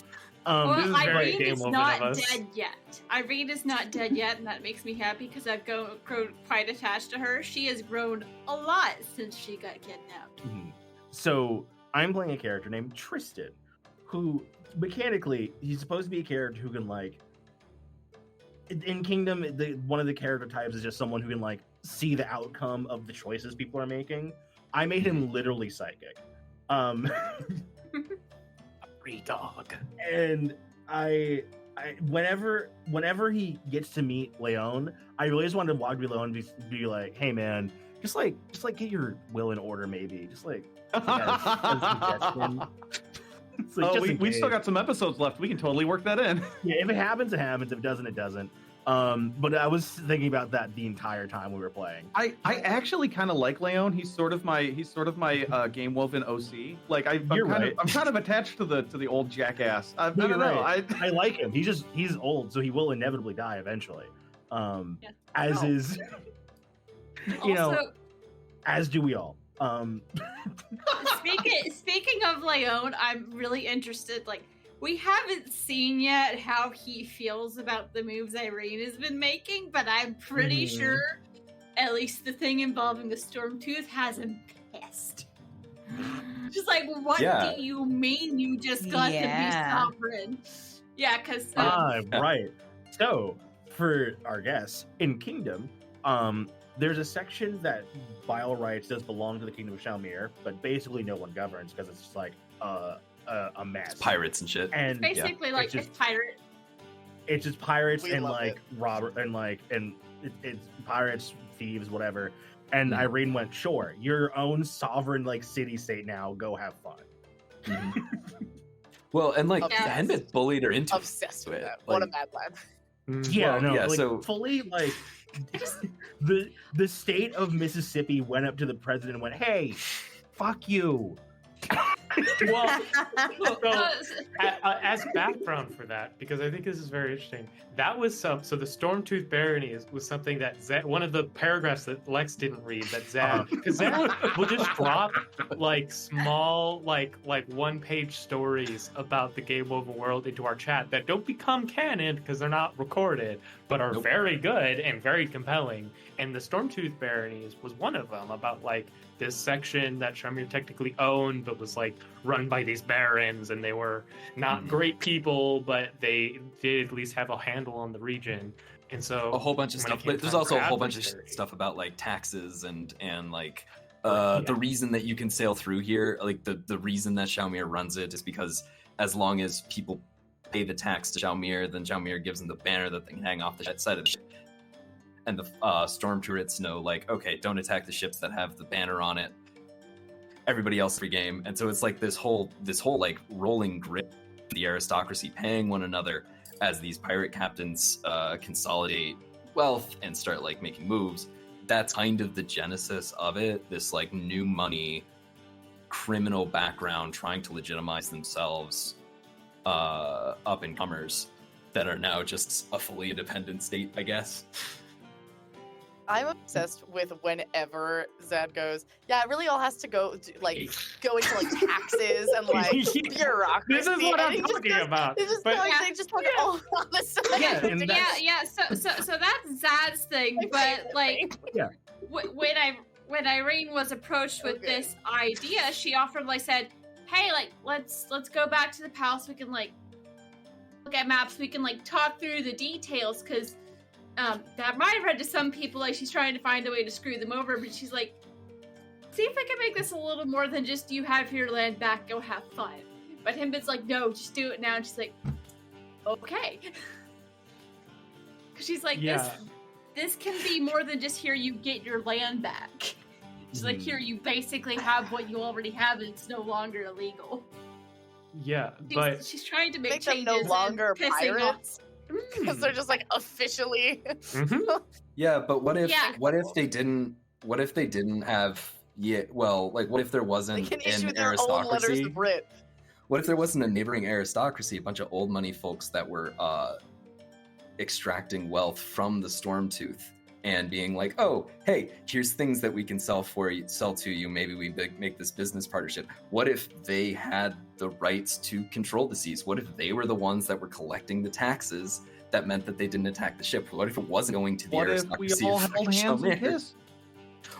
Well, this is very Irene Game is Woven not of us. dead yet. Irene is not dead yet, and that makes me happy because I've grown quite attached to her. She has grown a lot since she got kidnapped. Mhm. So I'm playing a character named Tristan, who mechanically he's supposed to be a character who can like in Kingdom. One of the character types is just someone who can like see the outcome of the choices people are making. I made him literally psychic, Free dog. and I whenever he gets to meet Leon, I really just wanted to walk to Leon and be like, hey man, just like get your will in order, maybe just like. As suggestion. It's like, Oh, just in we still case. got some episodes left. We can totally work that in. Yeah, if it happens, it happens. If it doesn't, it doesn't. But I was thinking about that the entire time we were playing. I actually kind of like Leon. He's sort of my Game Woven OC. Like I'm You're right. kind of attached to the old jackass. I No, don't you're know. right. I like him. He's old, so he will inevitably die eventually. As Oh. is, you know, Also, as do we all. speaking of Leon, I'm really interested. Like, we haven't seen yet how he feels about the moves Irene has been making, but I'm pretty Mhm. sure at least the thing involving the Stormtooth has him pissed. Just like, what Yeah. do you mean you just got to be Yeah. sovereign? Yeah, because Right. So, for our guests in Kingdom, there's a section that by all rights does belong to the Kingdom of Shalmir, but basically no one governs because it's just like a mess. Pirates and shit. And basically like it's just- it's pirate. it's just pirates We and love like it. robber and like it's pirates, thieves, whatever. And Mhm. Irene went, sure, your own sovereign like city state now. Go have fun. Well, and like Obsessed. Henbit bullied her into Obsessed with it. that. What a Like, bad plan. Yeah, Well, no, yeah, like so- fully like the state of Mississippi went up to the president and went, hey, fuck you. Well, so, Uh, as background for that, because I think this is very interesting, that was so the Stormtooth Barony was something that Zed, one of the paragraphs that Lex didn't read, that Zad, because Zad will just drop like small, like 1-page stories about the Game Woven world into our chat that don't become canon because they're not recorded, but are Nope. very good and very compelling. And the Stormtooth Baronies was one of them, about like this section that Shamir technically owned, but was like run by these barons, and they were not Mhm. great people, but they did at least have a handle on the region. And so a whole bunch of when it stuff, came but there's time also a for whole bunch of adversary- stuff about like taxes and like Yeah. the reason that you can sail through here, like the reason that Shalmir runs it is because as long as people pay the tax to Shalmir, then Shalmir gives them the banner that they can hang off the side of the ship. And the storm turrets know, like, okay, don't attack the ships that have the banner on it. Everybody else free game, and so it's like this whole like rolling grid, the aristocracy paying one another as these pirate captains consolidate wealth and start like making moves. That's kind of the genesis of it. This like new money, criminal background trying to legitimize themselves, up and comers that are now just a fully independent state, I guess. I'm obsessed with whenever Zad goes, yeah, it really all has to go into like taxes and like bureaucracy. This is what and I'm he just talking goes- about. They just But- like, they just talk all the side. Yeah, and yeah. So that's Zad's thing, but like, Yeah. when Irene was approached with Okay. this idea, she offered, like, said, "Hey, like, let's go back to the palace. We can like look at maps. We can like talk through the details, because that might have read to some people like she's trying to find a way to screw them over. But she's like, see if I can make this a little more than just you have your land back, go have fun." But Himbit's like, "No, just do it now." And she's like, "Okay." Because she's like, Yeah. this can be more than just here you get your land back. She's like, Mhm. here you basically have what you already have, and it's no longer illegal. Yeah, She's, but she's trying to make Make them changes no and longer pissing off- pirates because they're just like officially. Mhm. Yeah, but what if Yeah. what if they didn't have what if there They wasn't can issue an their own letters aristocracy? of writ. What if there wasn't a neighboring aristocracy, a bunch of old money folks that were extracting wealth from the Stormtooth and being like, oh, hey, here's things that we can sell to you. Maybe we make this business partnership. What if they had the rights to control the seas? What if they were the ones that were collecting the taxes that meant that they didn't attack the ship? What if it wasn't going to the What if aristocracy we all of held French hands and Domain? kissed?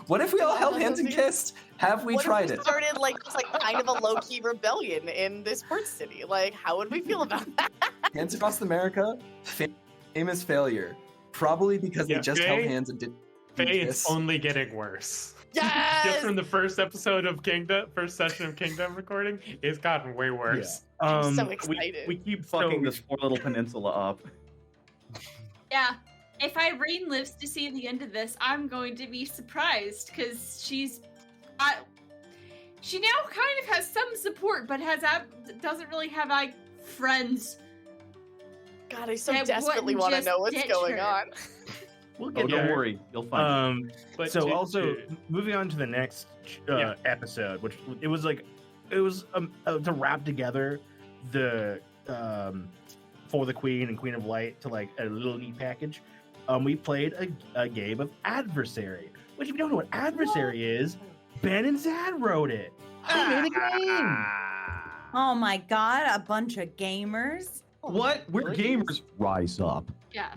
What if we all held hands and kissed? Have we What tried if we it? started like just like kind of a low key rebellion in this port city? Like, how would we feel about that? Hands Across America, famous failure. Probably because they Yeah, just held hands and didn't Faye, kiss. it's only getting worse. Yes. Just from the first episode of Kingdom, first session of Kingdom recording, it's gotten way worse. I'm so We, excited. we keep fucking this poor little peninsula up. Yeah. If Irene lives to see the end of this, I'm going to be surprised because she now kind of has some support, but doesn't really have friends. God, I so That desperately wouldn't want to just know what's ditch going her. on. We'll Oh, get don't there. worry, you'll find it. But So to- also to- moving on to the next Yeah. episode, which it was to wrap together the For the Queen and Queen of Light to like a little neat package. We played a game of Adversary, which if you don't know what Adversary is, Ben and Zad wrote it. They made a game. Oh my god, a bunch of gamers. What? We're gamers. Rise up. Yeah.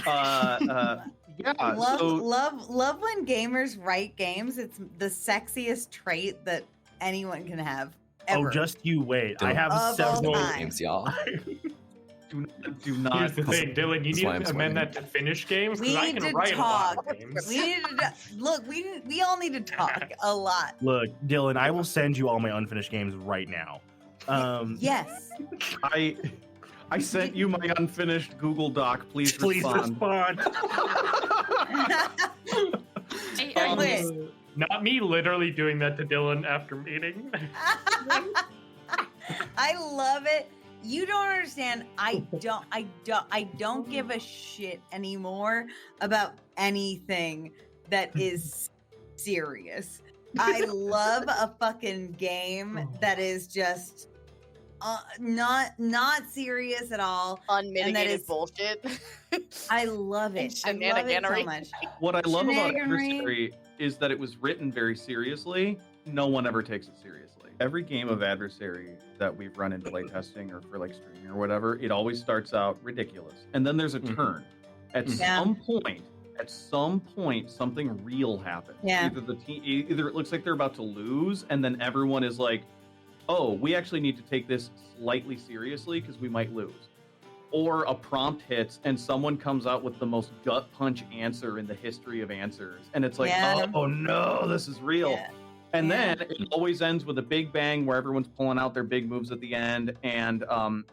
Yeah. Love when gamers write games. It's the sexiest trait that anyone can have. Ever. Oh, just you wait. I have Of all several time. games, y'all. do not. Here's the thing, Dylan. You That's need why I'm to amend sweating. that to finish games We because I need can to write a lot talk. of games. We need to look. We all need to talk a lot. Look, Dylan, I will send you all my unfinished games right now. Yes. I sent you my unfinished Google Doc. Please respond. Wait. Not me literally doing that to Dylan after meeting. I love it. You don't understand. I don't give a shit anymore about anything that is serious. I love a fucking game that is just not serious at all. Unmitigated is- bullshit. I love it. I love it so Shenaniganery. much. What I love about Shenaniganery. Adversary is that it was written very seriously. No one ever takes it seriously. Every game of Adversary that we've run in playtesting or for like streaming or whatever, it always starts out ridiculous. And then there's a Mhm. turn. At Yeah. some point, something real happens. Yeah. Either it looks like they're about to lose, and then everyone is like, oh, we actually need to take this slightly seriously because we might lose. Or a prompt hits and someone comes out with the most gut punch answer in the history of answers. And it's like, Yeah. oh no, this is real. Yeah. And Yeah. then it always ends with a big bang where everyone's pulling out their big moves at the end. And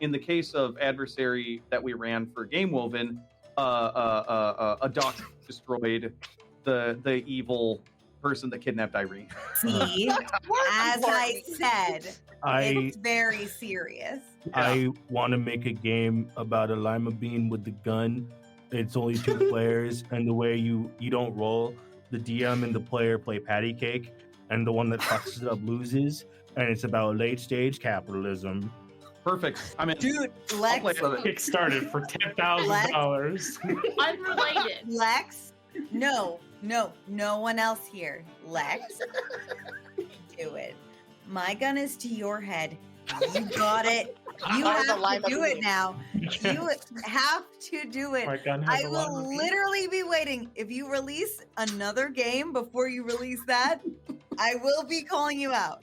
in the case of Adversary that we ran for Game Woven, a doc destroyed the evil person that kidnapped Irene. See, as I said, it's very serious. I want to make a game about a lima bean with the gun. It's only 2 players, and the way you don't roll, the DM and the player play patty cake, and the one that fucks it up loses. And it's about late stage capitalism. Perfect. I mean, Dude, I'll Lex, play it. Kickstarted for $10,000. Unrelated. Lex, no one else here. Lex, do it. My gun is to your head. You got it. You Are the have to lima do it beans. now. You have to do it. My gun has I a will lima bean. literally be waiting. If you release another game before you release that, I will be calling you out.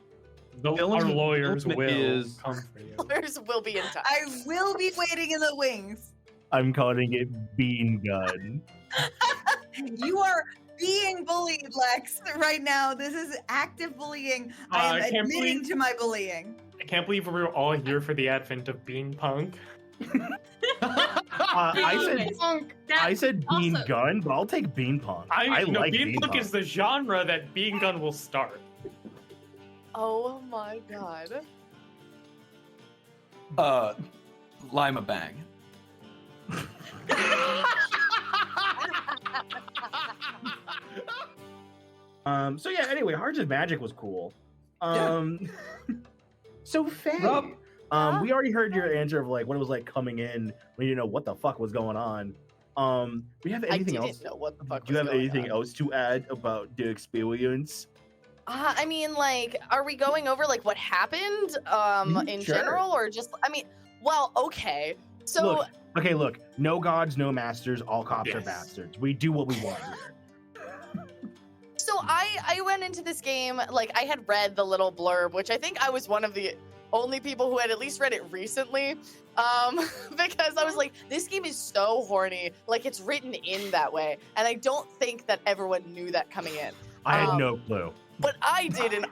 Our lawyers will is- come for you. Lawyers will be in touch. I will be waiting in the wings. I'm calling it Bean Gun. You are being bullied, Lex, right now. This is active bullying. I am I can't admitting believe- to my bullying. I can't believe we're all here for the advent of Bean Punk. I said Bean also- Gun, but I'll take Bean Pong. I No, like Bean Bean Punk Pong. is the genre that Bean Gun will start. Oh my god. Lima Bang. So yeah, anyway, Hearts of Magic was cool. So Faye, Rob? we already heard your answer of like what it was like coming in when you didn't know what the fuck was going on. We have I anything didn't else? know what the fuck Do you was have going anything on. else to add about the experience? I mean, like, are we going over like what happened in Sure. general, or just? I mean, well, okay. So Look. No gods, no masters. All cops are Yes. bastards. We do what we want here. So I went into this game, like, I had read the little blurb, which I think I was one of the only people who had at least read it recently, because I was like, this game is so horny, like, it's written in that way, and I don't think that everyone knew that coming in. I had no clue. But I did, and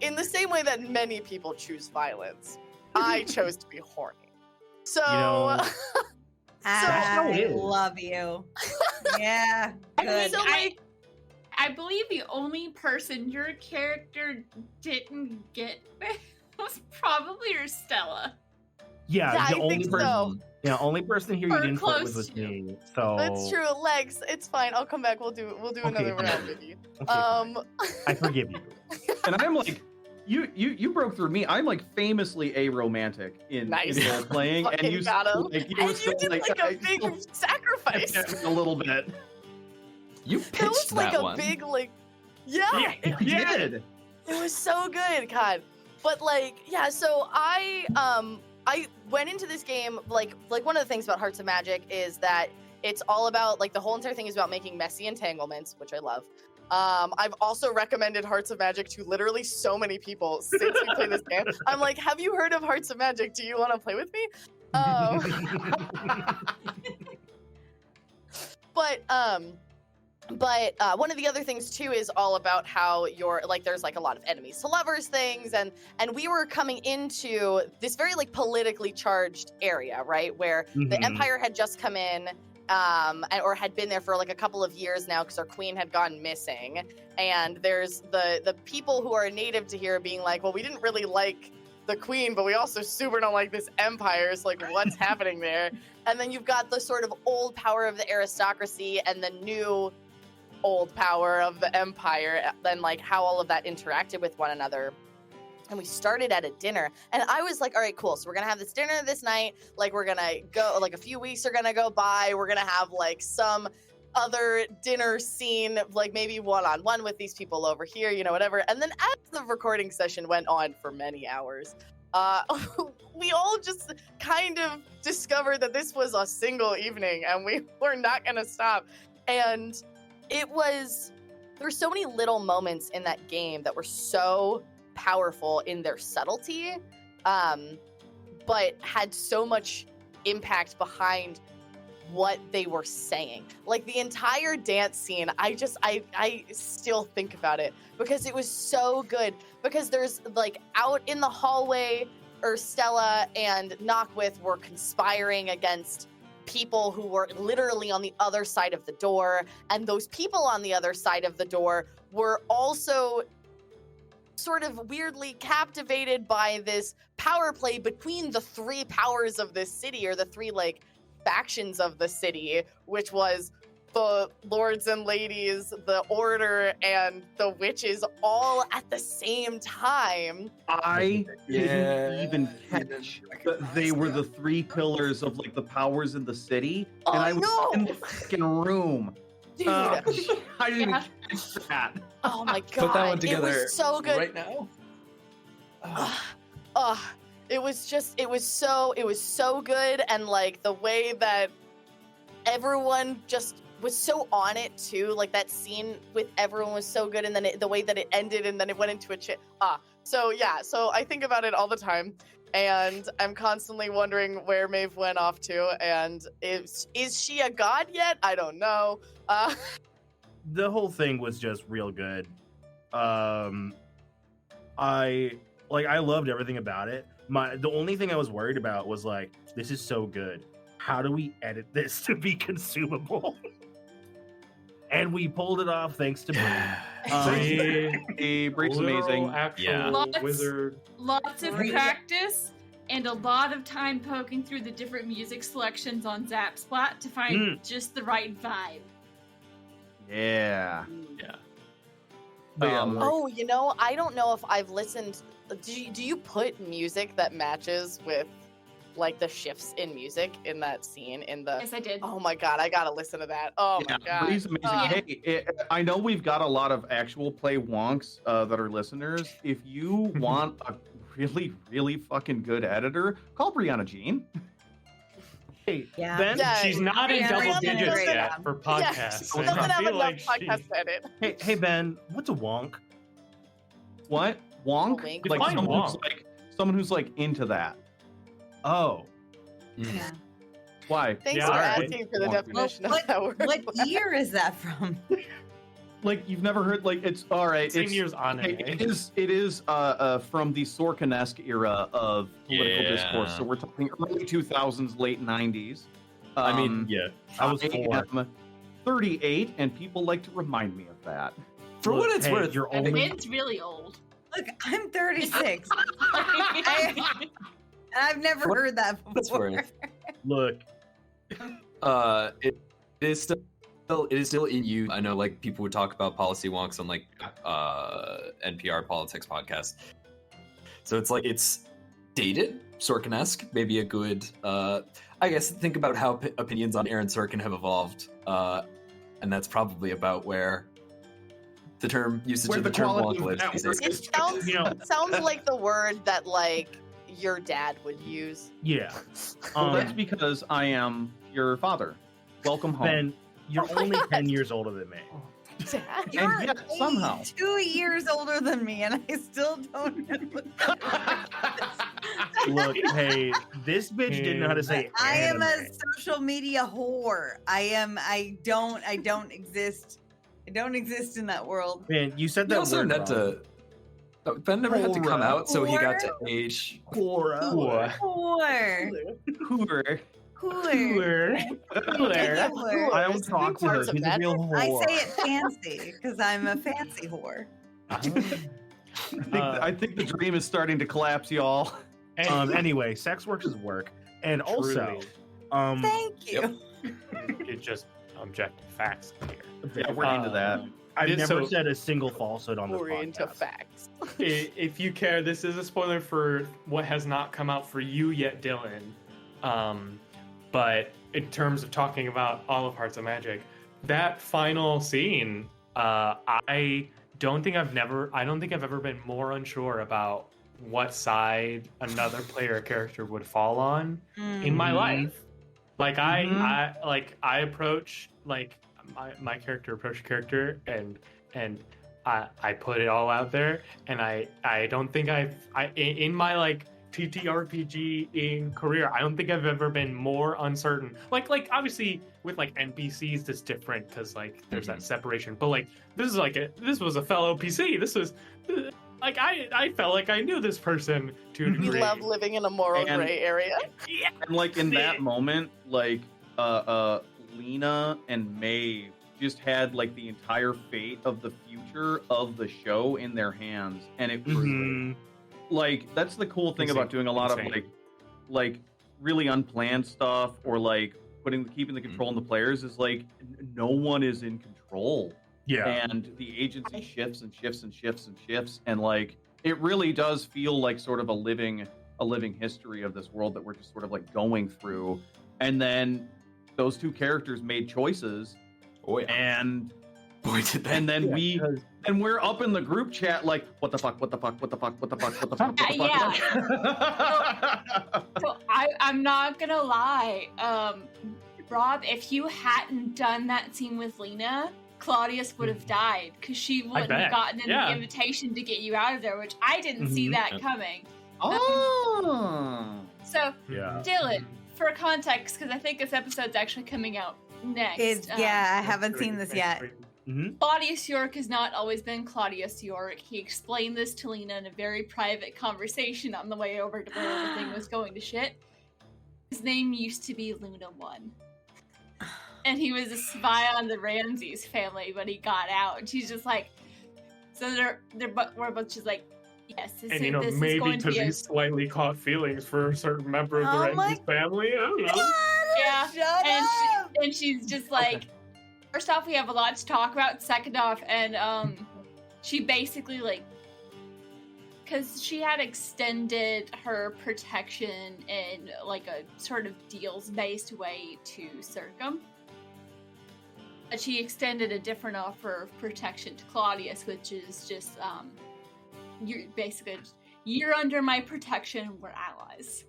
in the same way that many people choose violence, I chose to be horny. So, You know, how it I is. love you. Yeah, good. so like, I believe the only person your character didn't get was probably your Stella. Yeah, Yeah, the I only think person. so. Yeah, only person here you Or didn't flirt close with was to. me. So that's true, Lex. It's fine. I'll come back. We'll do another fine. round, maybe. Okay, fine. I forgive you. And I'm like, you broke through me. I'm like famously aromantic in Nice. role playing, and Fucking you got him. like, And you did like a big still sacrifice. kept me a little bit. You That pitched was like that a one. big like, yeah, You did. it was so good, God. But like, yeah, so I went into this game like one of the things about Hearts of Magic is that it's all about like the whole entire thing is about making messy entanglements, which I love. I've also recommended Hearts of Magic to literally so many people since we played this game. I'm like, have you heard of Hearts of Magic? Do you want to play with me? But one of the other things too is all about how you're like there's like a lot of enemies to lovers things, and we were coming into this very like politically charged area, right, where the Mhm. Empire had just come in or had been there for like a couple of years now because our queen had gone missing, and there's the people who are native to here being like, well, we didn't really like the queen, but we also super don't like this empire. So like, what's happening there? And then you've got the sort of old power of the aristocracy and the new old power of the empire, then like how all of that interacted with one another. And we started at a dinner, and I was like, all right, cool, so we're gonna have this dinner this night, like we're gonna go, like a few weeks are gonna go by, we're gonna have like some other dinner scene, like maybe one-on-one with these people over here, you know, whatever. And then as the recording session went on for many hours, we all just kind of discovered that this was a single evening and we were not gonna stop. And there were so many little moments in that game that were so powerful in their subtlety, but had so much impact behind what they were saying. Like the entire dance scene, I still think about it because it was so good. Because there's like out in the hallway, Stella and Knockwith were conspiring against people who were literally on the other side of the door, and those people on the other side of the door were also sort of weirdly captivated by this power play between the three powers of this city, or the three like factions of the city, which was the lords and ladies, the order, and the witches, all at the same time. I Yeah, didn't even catch that they were the three pillars of like the powers in the city, and I was no! in the freaking room. Dude, I didn't even Yeah. catch that. oh my god, Put that one it together was so good. right now. It was so good, and like the way that everyone just was so on it too, like that scene with everyone was so good, and then the way that it ended, and then it went into so I think about it all the time, and I'm constantly wondering where Maeve went off to, and is she a god yet? I don't know. The whole thing was just real good. I loved everything about it. The only thing I was worried about was like, this is so good. How do we edit this to be consumable? And we pulled it off thanks to Bree. Bree's amazing. Actual Yeah. wizard. Lots of Great. practice and a lot of time poking through the different music selections on Zapsplat to find just the right vibe. Yeah. But yeah, Um, Oh, you know, I don't know if I've listened. Do you put music that matches with like the shifts in music in that scene in the. Yes, I did. Oh my god, I gotta listen to that. Oh my god. Bree's amazing. Hey, I know we've got a lot of actual play wonks that are listeners. If you want a really, really fucking good editor, call Brianna Jean. Hey, Yeah. Ben. Yeah. She's not in Yeah, double Brianna digits doesn't yet have- for Yeah, podcasts. she and doesn't I have feel enough like podcast to edit. Hey, Ben. What's a wonk? What? Wonk? A wink? Like Define someone who's like into that. Oh, Yeah. Why? Thanks Yeah, for alright. asking for the Well, definition of that word. What year is that from? Like you've never heard? Like it's all right. Same It's year's on okay, it. it is from the Sorkin-esque era of political Yeah. discourse. So we're talking early 2000s, late 90s. I mean, yeah. I was 4. am 38, and people like to remind me of that. For what it's Hey, worth, you're And only Ben's really old. Look, I'm 36. And I've never heard that that's before. worth. look. It is still in use. I know, like, people would talk about policy wonks on like NPR politics podcast. So it's like it's dated, Sorkin-esque, maybe a good. I guess think about how opinions on Aaron Sorkin have evolved, and that's probably about where the term usage Where of the the term quality wonk of lives that these word days. It sounds You know, sounds like the word that like your dad would use. yeah. Well, that's because I am your father. Welcome home. Ben, you're Oh my only God. 10 years older than me. Dad? You're yet, somehow. 2 years older than me, and I still don't know. Look, hey, this bitch didn't know how to say I am a anime. social media whore. I don't exist. I don't exist in that world. Man, you said You that also word had wrong. to. Ben never had to come Cora. out, so he got to age. Cora. Whore. Hoover. Whore. Whore. I don't talk to her. Parts of She's a that. real whore. I say it fancy because I'm a fancy whore. I think the dream is starting to collapse, y'all. Anyway, sex works is work. And also, Truly. Thank you. It's just objective facts here. Yeah, we're into that. I've It- never so- said a single falsehood on this We're into podcast. facts. If you care, this is a spoiler for what has not come out for you yet, Dylan. But in terms of talking about all of Hearts of Magic, that final scene, I don't think I've ever been more unsure about what side another player or character would fall on in my Mhm. life. Like Mhm. I approach like my character approach character and I put it all out there, and I don't think in my like TTRPG in career, I don't think I've ever been more uncertain. Like obviously with like NPCs, that's different because like there's that separation. But like this was a fellow PC. This was like I felt like I knew this person to a We degree. love living in a moral And- gray area. Yeah. And like in that moment, like Lena and May just had like the entire fate of the future of the show in their hands, and it was Mhm. like that's the cool thing about doing a lot of Insane. like really unplanned stuff, or like keeping the control on the players is like no one is in control. Yeah. And the agency shifts and shifts and shifts and shifts, and like it really does feel like sort of a living history of this world that we're just sort of like going through. And then those two characters made choices, Oh yeah. and Boy, did that. and then Yeah, we're up in the group chat like what the fuck, what the fuck, what the fuck, what the fuck, what the fuck, what the fuck. So I'm not gonna lie, Rob, if you hadn't done that scene with Lena, Claudius would have died because she wouldn't bet. have gotten in Yeah. the invitation to get you out of there, which I didn't see Mhm. that coming. Oh. So Yeah. Dylan, for context, because I think this episode's actually coming out next. It's, yeah, I haven't seen this yet. Claudius York has not always been Claudius York. He explained this to Lena in a very private conversation on the way over to where everything was going to shit. His name used to be Luna 1. And he was a spy on the Ramses family, but he got out. And she's just like, so we're both just like, yes, this, And this is maybe going to because be a... he slightly caught feelings for a certain member of the Oh my Ramses family. I don't know. Yeah, Shut up! and she's just like, first off, we have a lot to talk about. Second off, and she basically like because she had extended her protection in like a sort of deals-based way to Circum. But she extended a different offer of protection to Claudius, which is just you're under my protection. We're allies.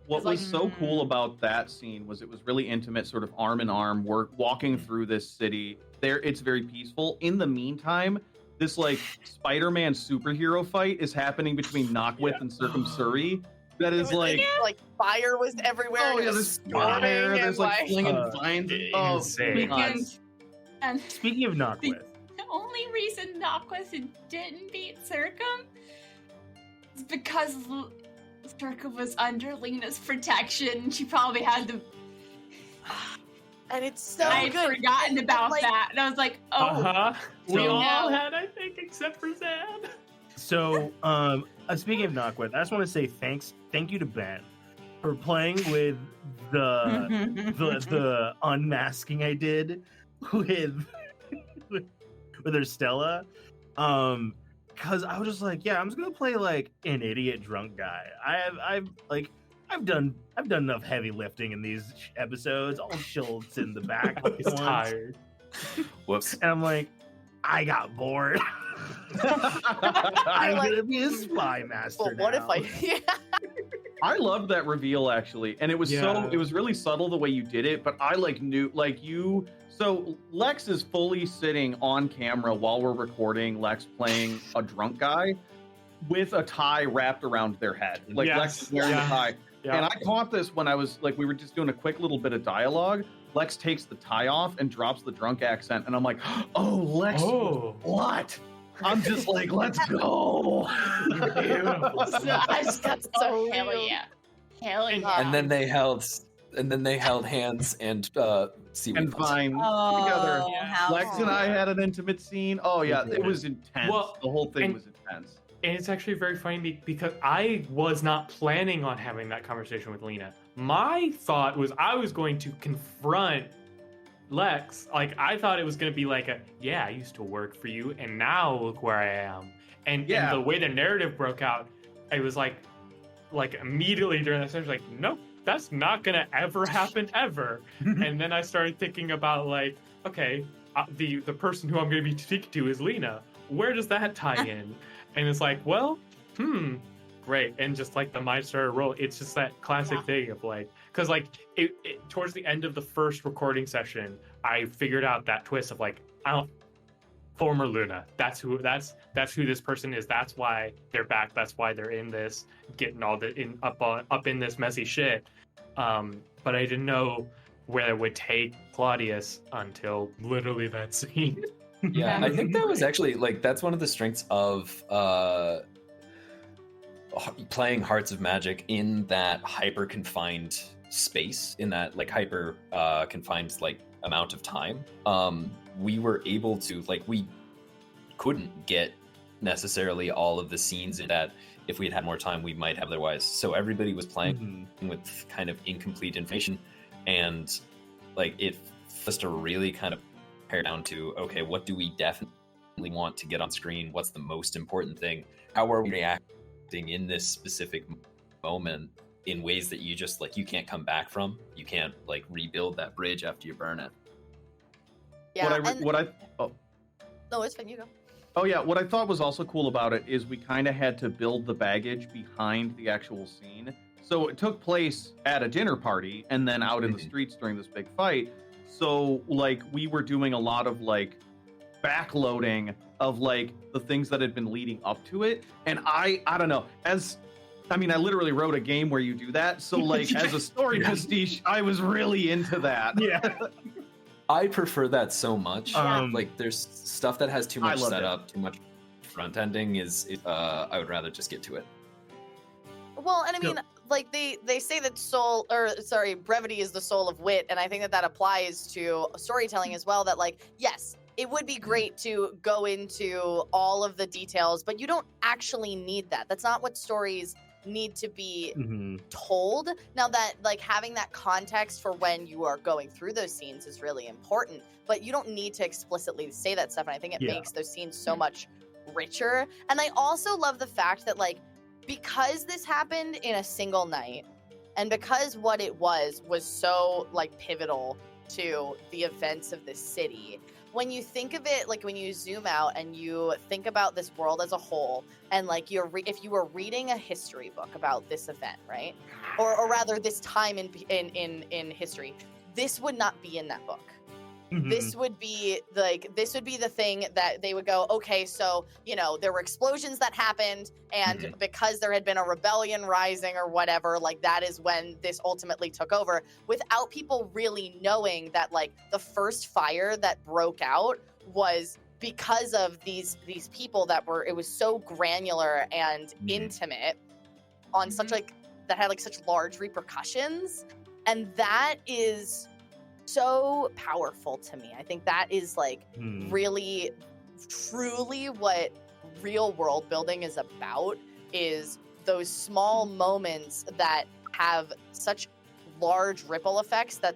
What It's was like- so cool about that scene was it was really intimate, sort of arm in arm, walking through this city. There, it's very peaceful. In the meantime, this like Spider-Man superhero fight is happening between Knockwith and Circumsuri. That It is was like, fire was everywhere. oh and it yeah, was there's fire. storming There's and, like flinging Uh, vines. insane. nuts. And Speaking of Knockwith, the only reason Knockwith didn't beat Circum is because Circum was under Lena's protection. She probably had to. and it's so I had good. forgotten And, about like, that, and I was like, "Oh, Uh-huh. We So- all had, I think, except for Zan. so speaking of Knockwith, I just want to say thank you to Ben for playing with the unmasking I did with her Stella. Because I was just like, yeah, I'm just gonna play like an idiot drunk guy. I've done enough heavy lifting in these episodes. I'll chill in the back I was once. tired. Whoops. And I'm like, I got bored. I'm like, gonna be a spy master. But what if now. I? Yeah. I loved that reveal actually, and it was Yeah. it was really subtle the way you did it. But I knew you. So Lex is fully sitting on camera while we're recording. Lex playing a drunk guy with a tie wrapped around their head. Like Yes. Lex is wearing a Yeah. tie. Yeah. And I caught this when I was like, we were just doing a quick little bit of dialogue. Lex takes the tie off and drops the drunk accent, and I'm like, oh, Lex, Oh. what? I'm just like, let's go. Beautiful. So I just got So hell real. yeah, hell And- yeah." And then they held hands and seaweed And puffs. fine Oh, together. how Lex and I had an intimate scene. Oh yeah, it was intense. Well, the whole thing and- was intense. And it's actually very funny because I was not planning on having that conversation with Lena. My thought was I was going to confront Lex. Like, I thought it was going to be like I used to work for you, and now look where I am. And Yeah. the way the narrative broke out, I was like immediately during that session, like, nope, that's not going to ever happen ever. And then I started thinking about like, okay, the person who I'm going to be speaking to is Lena. Where does that tie in? And it's like, well, great. And just like the mind started roll, it's just that classic thing of like, because like it towards the end of the first recording session, I figured out that twist of like, former Luna. That's who this person is. That's why they're back. That's why they're in this, getting all up in this messy shit. But I didn't know where it would take Claudius until literally that scene. Yeah, I think that was actually like that's one of the strengths of playing Hearts of Magic in that hyper confined space, in that like hyper confined like amount of time. We were able to we couldn't get necessarily all of the scenes that if we had more time we might have otherwise. So everybody was playing with kind of incomplete information, and like it just to really kind of pare down to, okay, what do we definitely want to get on screen? What's the most important thing? How are we reacting in this specific moment in ways that you just you can't come back from? You can't rebuild that bridge after you burn it. Yeah. Oh, No, it's fine. You go. oh yeah, what I thought was also cool about it is we kind of had to build the baggage behind the actual scene. So it took place at a dinner party and then out in the streets during this big fight. So we were doing a lot of backloading of the things that had been leading up to it. And I don't know, I literally wrote a game where you do that. So as a story pastiche, I was really into that. Yeah. I prefer that so much. There's stuff that has too I much loved setup, too much front ending I would rather just get to it. Well, and I mean, they say that brevity is the soul of wit, and I think that applies to storytelling as well. That yes, it would be great to go into all of the details, but you don't actually need that. That's not what stories need to be told. Now that having that context for when you are going through those scenes is really important, but you don't need to explicitly say that stuff. And I think it makes those scenes so much richer. And I also love the fact that like because this happened in a single night and because what it was so like pivotal to the events of this city, when you think of it, like when you zoom out and you think about this world as a whole, and like if you were reading a history book about this event, right, or rather this time in history, this would not be in that book. This would be the thing that they would go, okay, so there were explosions that happened, and because there had been a rebellion rising or whatever, like that is when this ultimately took over, without people really knowing that like the first fire that broke out was because of these people it was so granular and intimate on such like that had like such large repercussions, and that is so powerful to me. I think that is like really truly what real world building is about, is those small moments that have such large ripple effects that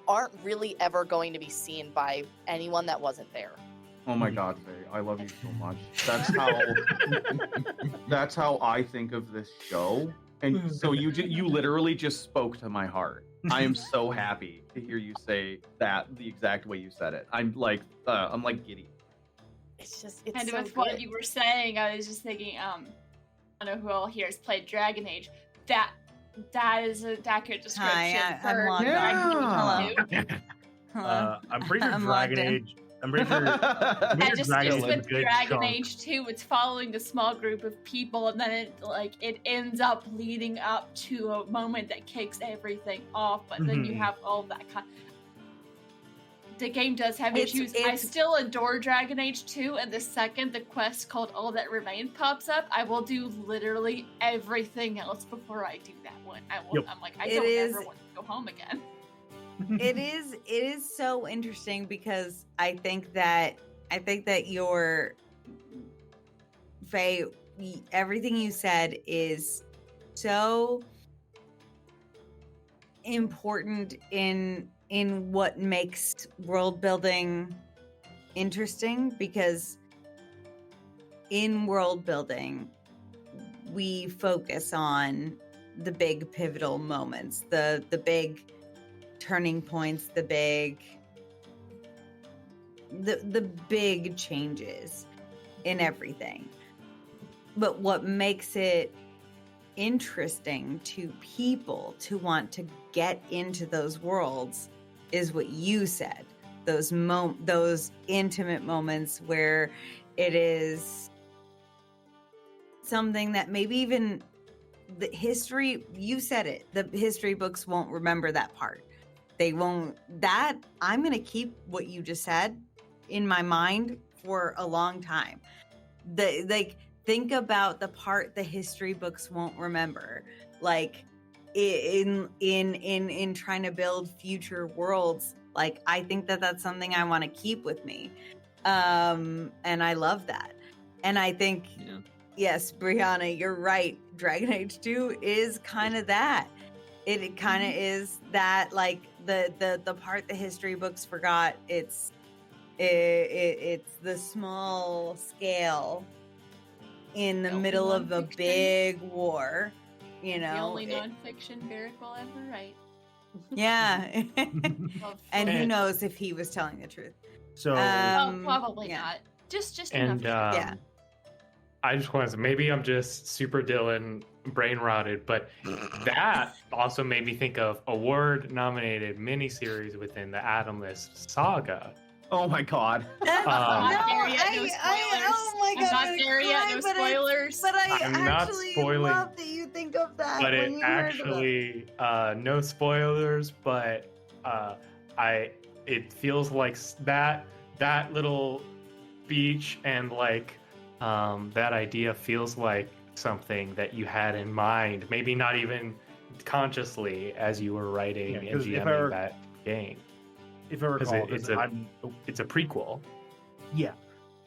aren't really ever going to be seen by anyone that wasn't there. Oh my God, Faye, I love you so much. That's how I think of this show. And so you literally just spoke to my heart. I am so happy to hear you say that the exact way you said it. I'm like giddy. It's kind so of with what you were saying. I was just thinking, I don't know who all here has played Dragon Age. That is an accurate description. Hi, I'm for logged Dragon Age. Hello. I'm pretty sure I'm Dragon logged in. Age. I'm pretty sure. I just Dragon with Age is a good Dragon chunk. Age 2, it's following a small group of people, and then it ends up leading up to a moment that kicks everything off. But then you have all that the game does have issues. I still adore Dragon Age 2, and the second the quest called All That Remains pops up, I will do literally everything else before I do that one. I'm like, I don't ever want to go home again. It is so interesting because I think that your Faye, everything you said is so important in what makes world building interesting, because in world building we focus on the big pivotal moments, the big turning points, the big changes in everything. But what makes it interesting to people to want to get into those worlds is what you said, those intimate moments where it is something that maybe even the history, you said it, the history books won't remember that part. They won't. That I'm going to keep what you just said in my mind for a long time. Think about the part the history books won't remember, like in trying to build future worlds. Like, I think that's something I want to keep with me, and I love that. And I think yes, Brianna, you're right. Dragon Age 2 is kind of that. It kind of is that, like the part the history books forgot. It's the small scale in the middle of a big war. The only nonfiction Barrick will ever write. Yeah, and who knows if he was telling the truth? So probably not. Just enough. I just want to say, maybe I'm just super Dylan brain rotted, but that also made me think of award-nominated miniseries within the Atomless saga. Oh my God. Not there yet, no spoilers. Oh my God, I'm not there yet, no spoilers. But I I'm not actually spoiling, love that you think of that. but when it you heard actually no spoilers, but it feels like that little beach and like that idea feels like something that you had in mind, maybe not even consciously as you were writing and GMing that game. If I recall, it's a prequel. Yeah.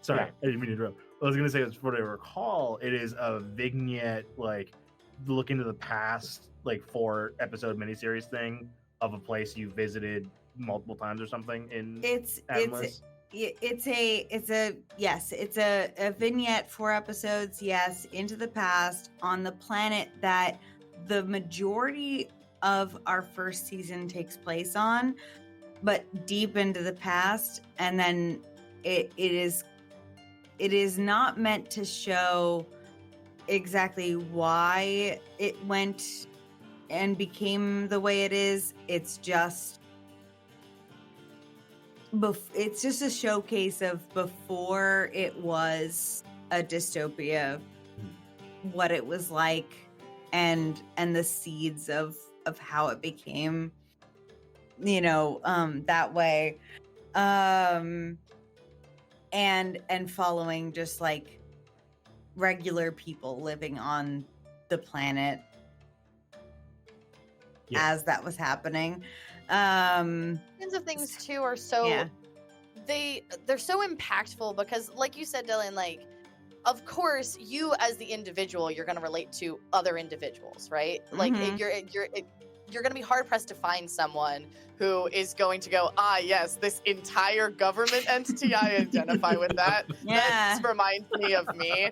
Sorry, I didn't mean to interrupt. I was going to say, as what I recall, it is a vignette, like, look into the past, like, 4-episode miniseries thing of a place you visited multiple times or something in Atlas. it's a vignette, 4 episodes, yes, into the past on the planet that the majority of our first season takes place on, but deep into the past. And then it is not meant to show exactly why it went and became the way it is. It's just a showcase of before it was a dystopia, what it was like, and the seeds of how it became, that way, and following just like regular people living on the planet as that was happening. Kinds of things too are so they're so impactful because, like you said, Dylan, like, of course, you as the individual, you're going to relate to other individuals, right? Like, you're going to be hard pressed to find someone who is going to go, yes, this entire government entity, I identify with that. That reminds me of me.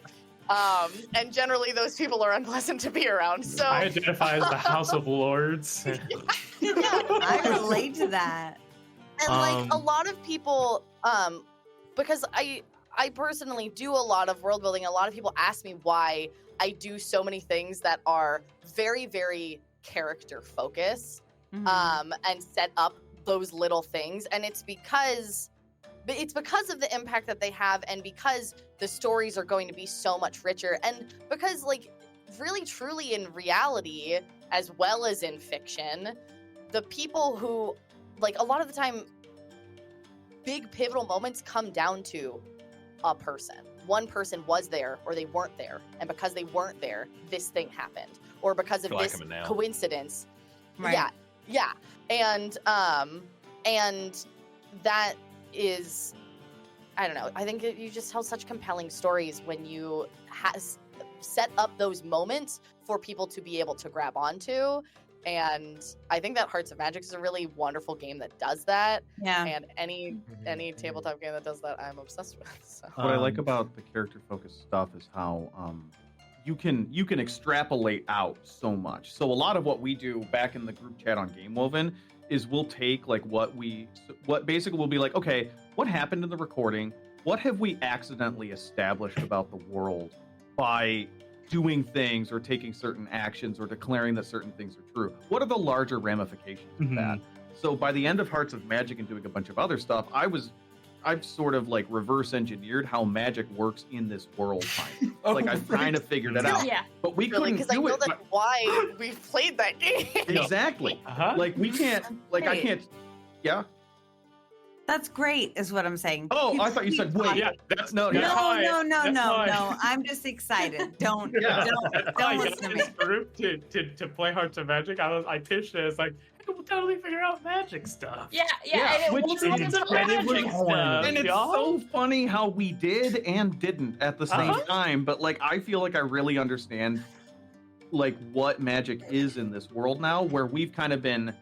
And generally, those people are unpleasant to be around. So I identify as the House of Lords. I relate to that. And like a lot of people, because I personally do a lot of world building. A lot of people ask me why I do so many things that are very, very character focused, and set up those little things. And it's because of the impact that they have, and because the stories are going to be so much richer, and because, like, really truly in reality as well as in fiction, the people who, like, a lot of the time big pivotal moments come down to a person. One person was there or they weren't there, and because they weren't there, this thing happened, or because of this coincidence. Right. Yeah. And that is, I don't know, I think you just tell such compelling stories when you set up those moments for people to be able to grab onto. And I think that Hearts of Magic is a really wonderful game that does that. Yeah. And any tabletop game that does that, I'm obsessed with. So. What I like about the character focused stuff is how you can extrapolate out so much. So a lot of what we do back in the group chat on Game Woven is we'll take like what basically we'll be like, okay, what happened in the recording? What have we accidentally established about the world by doing things or taking certain actions or declaring that certain things are true? What are the larger ramifications of that? So by the end of Hearts of Magic and doing a bunch of other stuff, I've sort of like reverse engineered how magic works in this world. Like I've kind of figured it out. Yeah. But we couldn't do I know it. that's why we've played that game. Exactly. Like we can't. Like I can't. Yeah. That's great, is what I'm saying. Oh, I thought you said wait. Yeah. That's no. No. I'm just excited. Don't listen to me. Group to play Hearts of Magic. I pitched it as like, we'll totally figure out magic stuff. Yeah. And Which it's is magic stuff. And it's so funny how we did and didn't at the same time. But like, I feel like I really understand like what magic is in this world now, where we've kind of been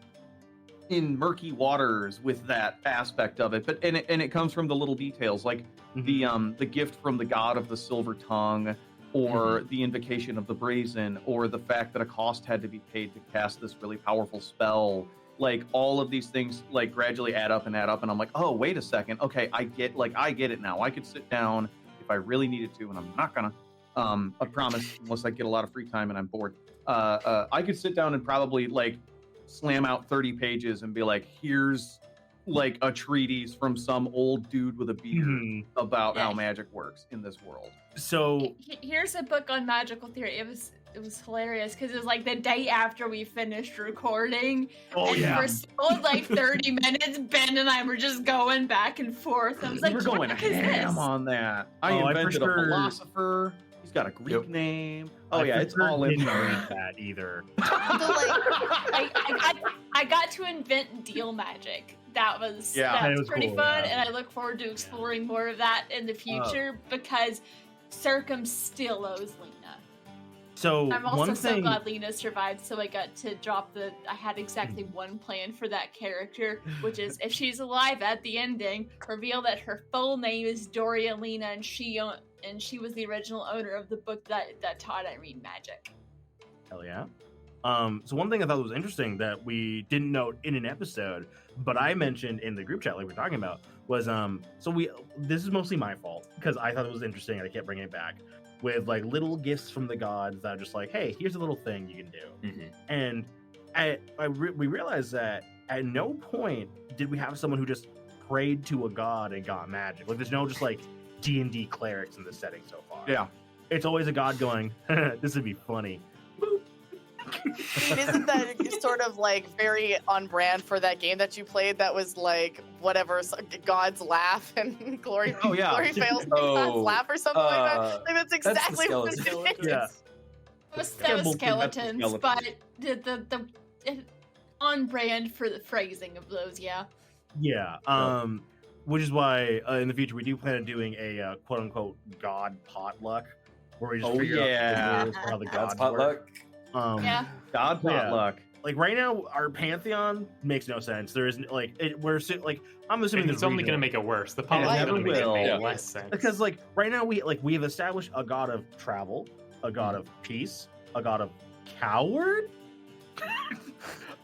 in murky waters with that aspect of it. But and it comes from the little details, like the gift from the god of the silver tongue, or the invocation of the brazen, or the fact that a cost had to be paid to cast this really powerful spell. Like all of these things like gradually add up, and I'm like, oh, wait a second. Okay, I get it now. I could sit down if I really needed to, and I'm not gonna. I promise, unless I get a lot of free time and I'm bored. I could sit down and probably like slam out 30 pages and be like, here's like a treatise from some old dude with a beard about how magic works in this world. So here's a book on magical theory. It was hilarious because it was like the day after we finished recording. For solid like 30 minutes, Ben and I were just going back and forth. I was like, we're going ham on that. I invented a philosopher. He's got a Greek name. Oh yeah, it's all in there. That either. I got to invent deal magic. That was pretty cool, fun, and I look forward to exploring more of that in the future because Circum still owes Lena. So I'm also one so thing, glad Lena survived, so I got to drop I had exactly one plan for that character, which is if she's alive at the ending, reveal that her full name is Doria Lena, and she was the original owner of the book that taught I read magic. hell yeah. So one thing I thought was interesting that we didn't note in an episode, but I mentioned in the group chat like we're talking about was this is mostly my fault because I thought it was interesting and I kept bringing it back with like little gifts from the gods that are just like, hey, here's a little thing you can do. And we realized that at no point did we have someone who just prayed to a god and got magic. Like there's no just like D&D clerics in this setting so far. Yeah. It's always a god going, this would be funny. Isn't that sort of like very on brand for that game that you played that was like whatever gods laugh and glory glory fails gods laugh or something like that? Like that's exactly what it is. Yeah. That was skeletons, but the on brand for the phrasing of those, yeah. Yeah. Which is why in the future we do plan on doing a quote unquote god potluck where we just figure out the rules for how the gods potluck. work. Yeah. God potluck. Like right now, our pantheon makes no sense. There isn't like I'm assuming it's only going to make it worse. The Yeah, potluck's it going to make it will. make Yeah. less sense. because like right now we have established a god of travel, a god of peace, a god of coward.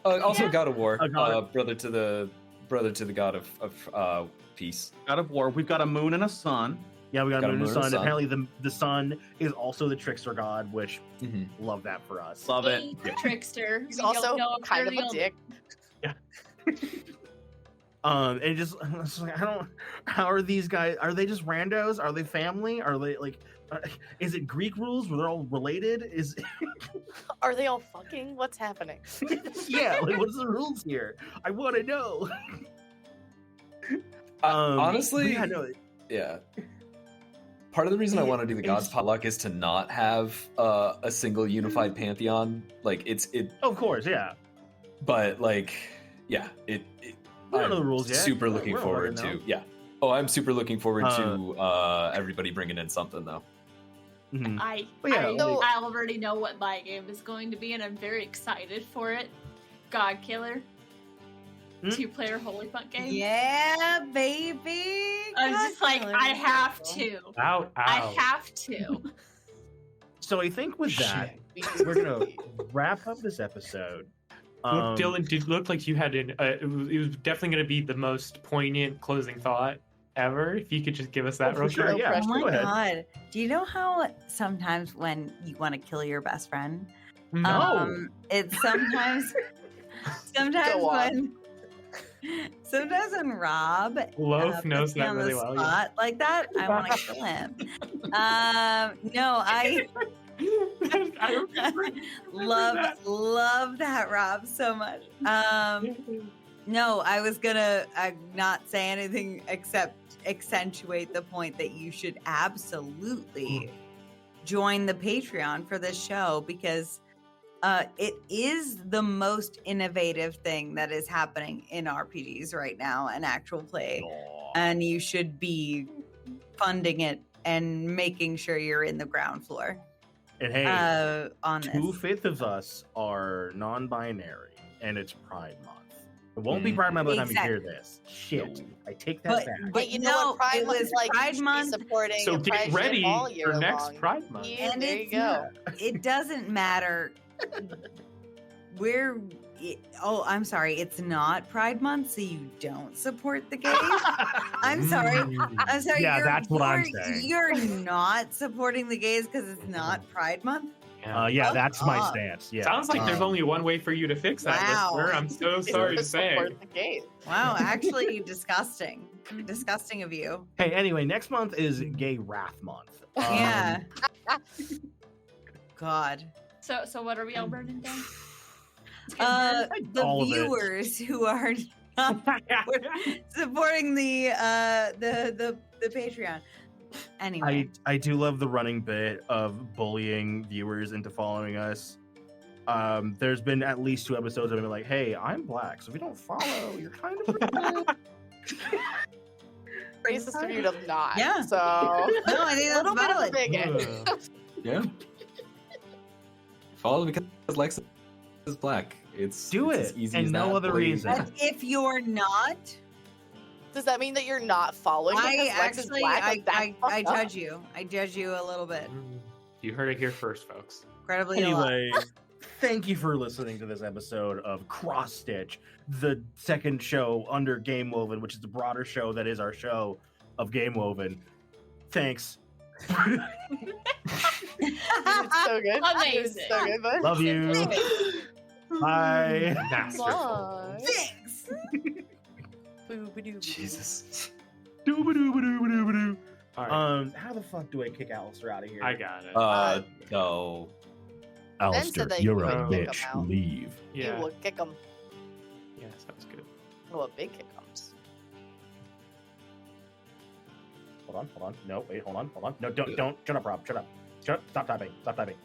Also, God of War, A god of- brother to the god of peace. God of War. We've got a moon and a sun. Yeah, we got Got a a moon and moon and sun. sun. Apparently, the sun is also the trickster god, which Mhm. love that for us. Love it. He's a trickster. He's We don't also know if kind you're of the a only- dick. And it just it's like, I don't. How are these guys? Are they just randos? Are they family? Are they like? Is it Greek rules where they're all related? Is Are they all fucking? What's happening? yeah, like what's the rules here? I want to know. Honestly, yeah, no, yeah. Part of the reason I want to do the It's- gods potluck is to not have a single unified pantheon. Like it, of course, yeah. but like, yeah, it We don't know I'm the rules yet. super We're looking not forward working to. now. Yeah. Oh, I'm super looking forward to everybody bringing in something though. Mhm. I Well, I already know what my game is going to be, and I'm very excited for it. God Killer, Hmm? 2-player Holy Punt game. Yeah, baby. I'm just like, God, I have to. Out. I have to. So I think with that, Shit. we're gonna wrap up this episode. Look, Dylan, did look like you had it was definitely going to be the most poignant closing thought ever. If you could just give us that for real sure, quick. yeah. Oh my go ahead. god. Do you know how sometimes when you want to kill your best friend, No. it's sometimes Go on. when Rob Loaf knows puts me that on really the well. spot like that, I want to kill him. No, I I remember love that Rob so much. No, I was gonna not say anything except accentuate the point that you should absolutely join the Patreon for this show because it is the most innovative thing that is happening in RPGs right now and actual play, and you should be funding it and making sure you're in the ground floor. And hey, On this. 2/5 of us are non-binary, and it's Pride Month. It won't be Pride Month by the time you hear this. Shit, I take that back. But you know no, what? Pride it Month was is like. Pride You should be Month. supporting So the get Pride ready ship all year for next long. Pride Month. Yeah, And there you it's go. It doesn't matter. I'm sorry. It's not Pride Month, so you don't support the gays. I'm sorry. I'm sorry. Yeah, that's what I'm saying. You're not supporting the gays because it's not Pride Month. Yeah, Fuck that's my off. stance. Yeah. Sounds like there's only one way for you to fix that, Wow. listener. I'm so sorry to say. Support the gays. Wow, actually disgusting. Disgusting of you. Hey, anyway, next month is Gay Wrath Month. Yeah. God. So what are we all burning down? The All of it. viewers who are not supporting the Patreon. Anyway. I do love the running bit of bullying viewers into following us. There's been at least 2 episodes of me like, hey, I'm black, so if you don't follow, you're kind of Racist of you to not. Yeah. So No, I think a that's little bit of a valid. bigot. Yeah. Follow because Lex is black. It's Do it's it, as easy and as no that, other boy. reason. But if you're not, Does that mean that you're not following? I because Lex is actually, black? Like, that's I fucked up. judge you. I judge you a little bit. You heard it here first, folks. Incredibly a lot. Anyway, thank you for listening to this episode of Cross Stitch, the second show under Game Woven, which is the broader show that is our show of Game Woven. Thanks. It's so good. Amazing. It's so good, bud. Love you. Bye. Masterful. Bye. Thanks. Boo-ba-doo-ba-doo. Jesus. Doo-ba-doo-ba-doo-ba-doo-ba-doo. All right. How the fuck do I kick Alistair out of here? I got it. No. Ben said that you would kick him out. Leave. yeah. You will kick him. Yeah, sounds good. Oh, a big kick comes. Hold on. No, wait, hold on. No, don't. Shut up, Rob. Shut up. Stop typing. Stop typing.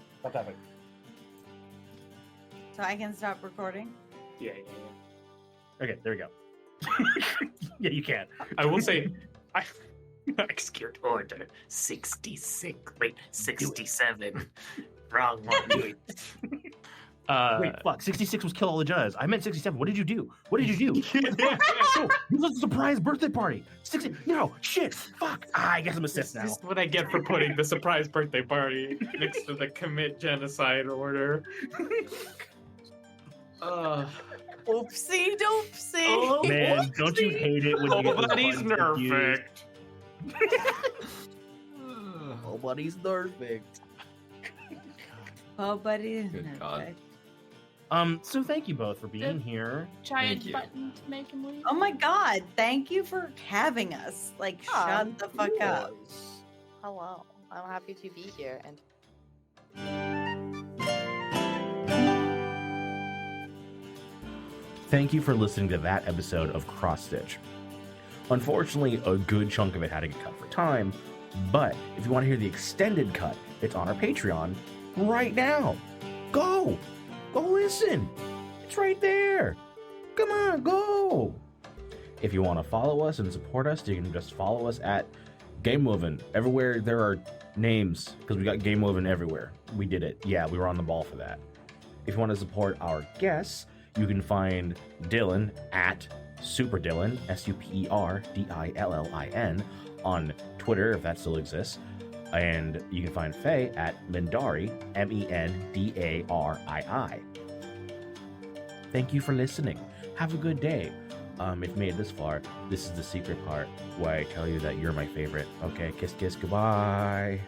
So I can stop recording. Yeah. Okay, there we go. Yeah, you can. I will say, I execute order 66. Wait, 67. Wrong one. Wait, fuck. 66 was Kill All the Judges. I meant 67. What did you do? No, this was a surprise birthday party. 60. No, shit. Fuck. I guess I'm a sis now. This is what I get for putting the surprise birthday party next to the commit genocide order. Oopsie doopsie. Oh, Man, don't you hate it when you get Nobody's the buttons confused? perfect. Nobody's perfect. Oh, buddy. Good God. So thank you both for being here. Giant Thank you. button to make him leave. Oh my God. Thank you for having us. Like, shut the fuck up. Hello. I'm happy to be here. And Thank you for listening to that episode of Cross Stitch. Unfortunately, a good chunk of it had to get cut for time, but if you want to hear the extended cut, it's on our Patreon right now. Go listen. It's right there. Come on, go. If you want to follow us and support us, you can just follow us at Game Woven. Everywhere there are names, because we got Game Woven everywhere. We did it. Yeah, we were on the ball for that. If you want to support our guests, you can find Dylan at SuperDylan, SuperDillin, on Twitter, if that still exists. And you can find Faye at Mendari, Mendarii. Thank you for listening. Have a good day. If you made it this far, this is the secret part where I tell you that you're my favorite. Okay, kiss, kiss, goodbye.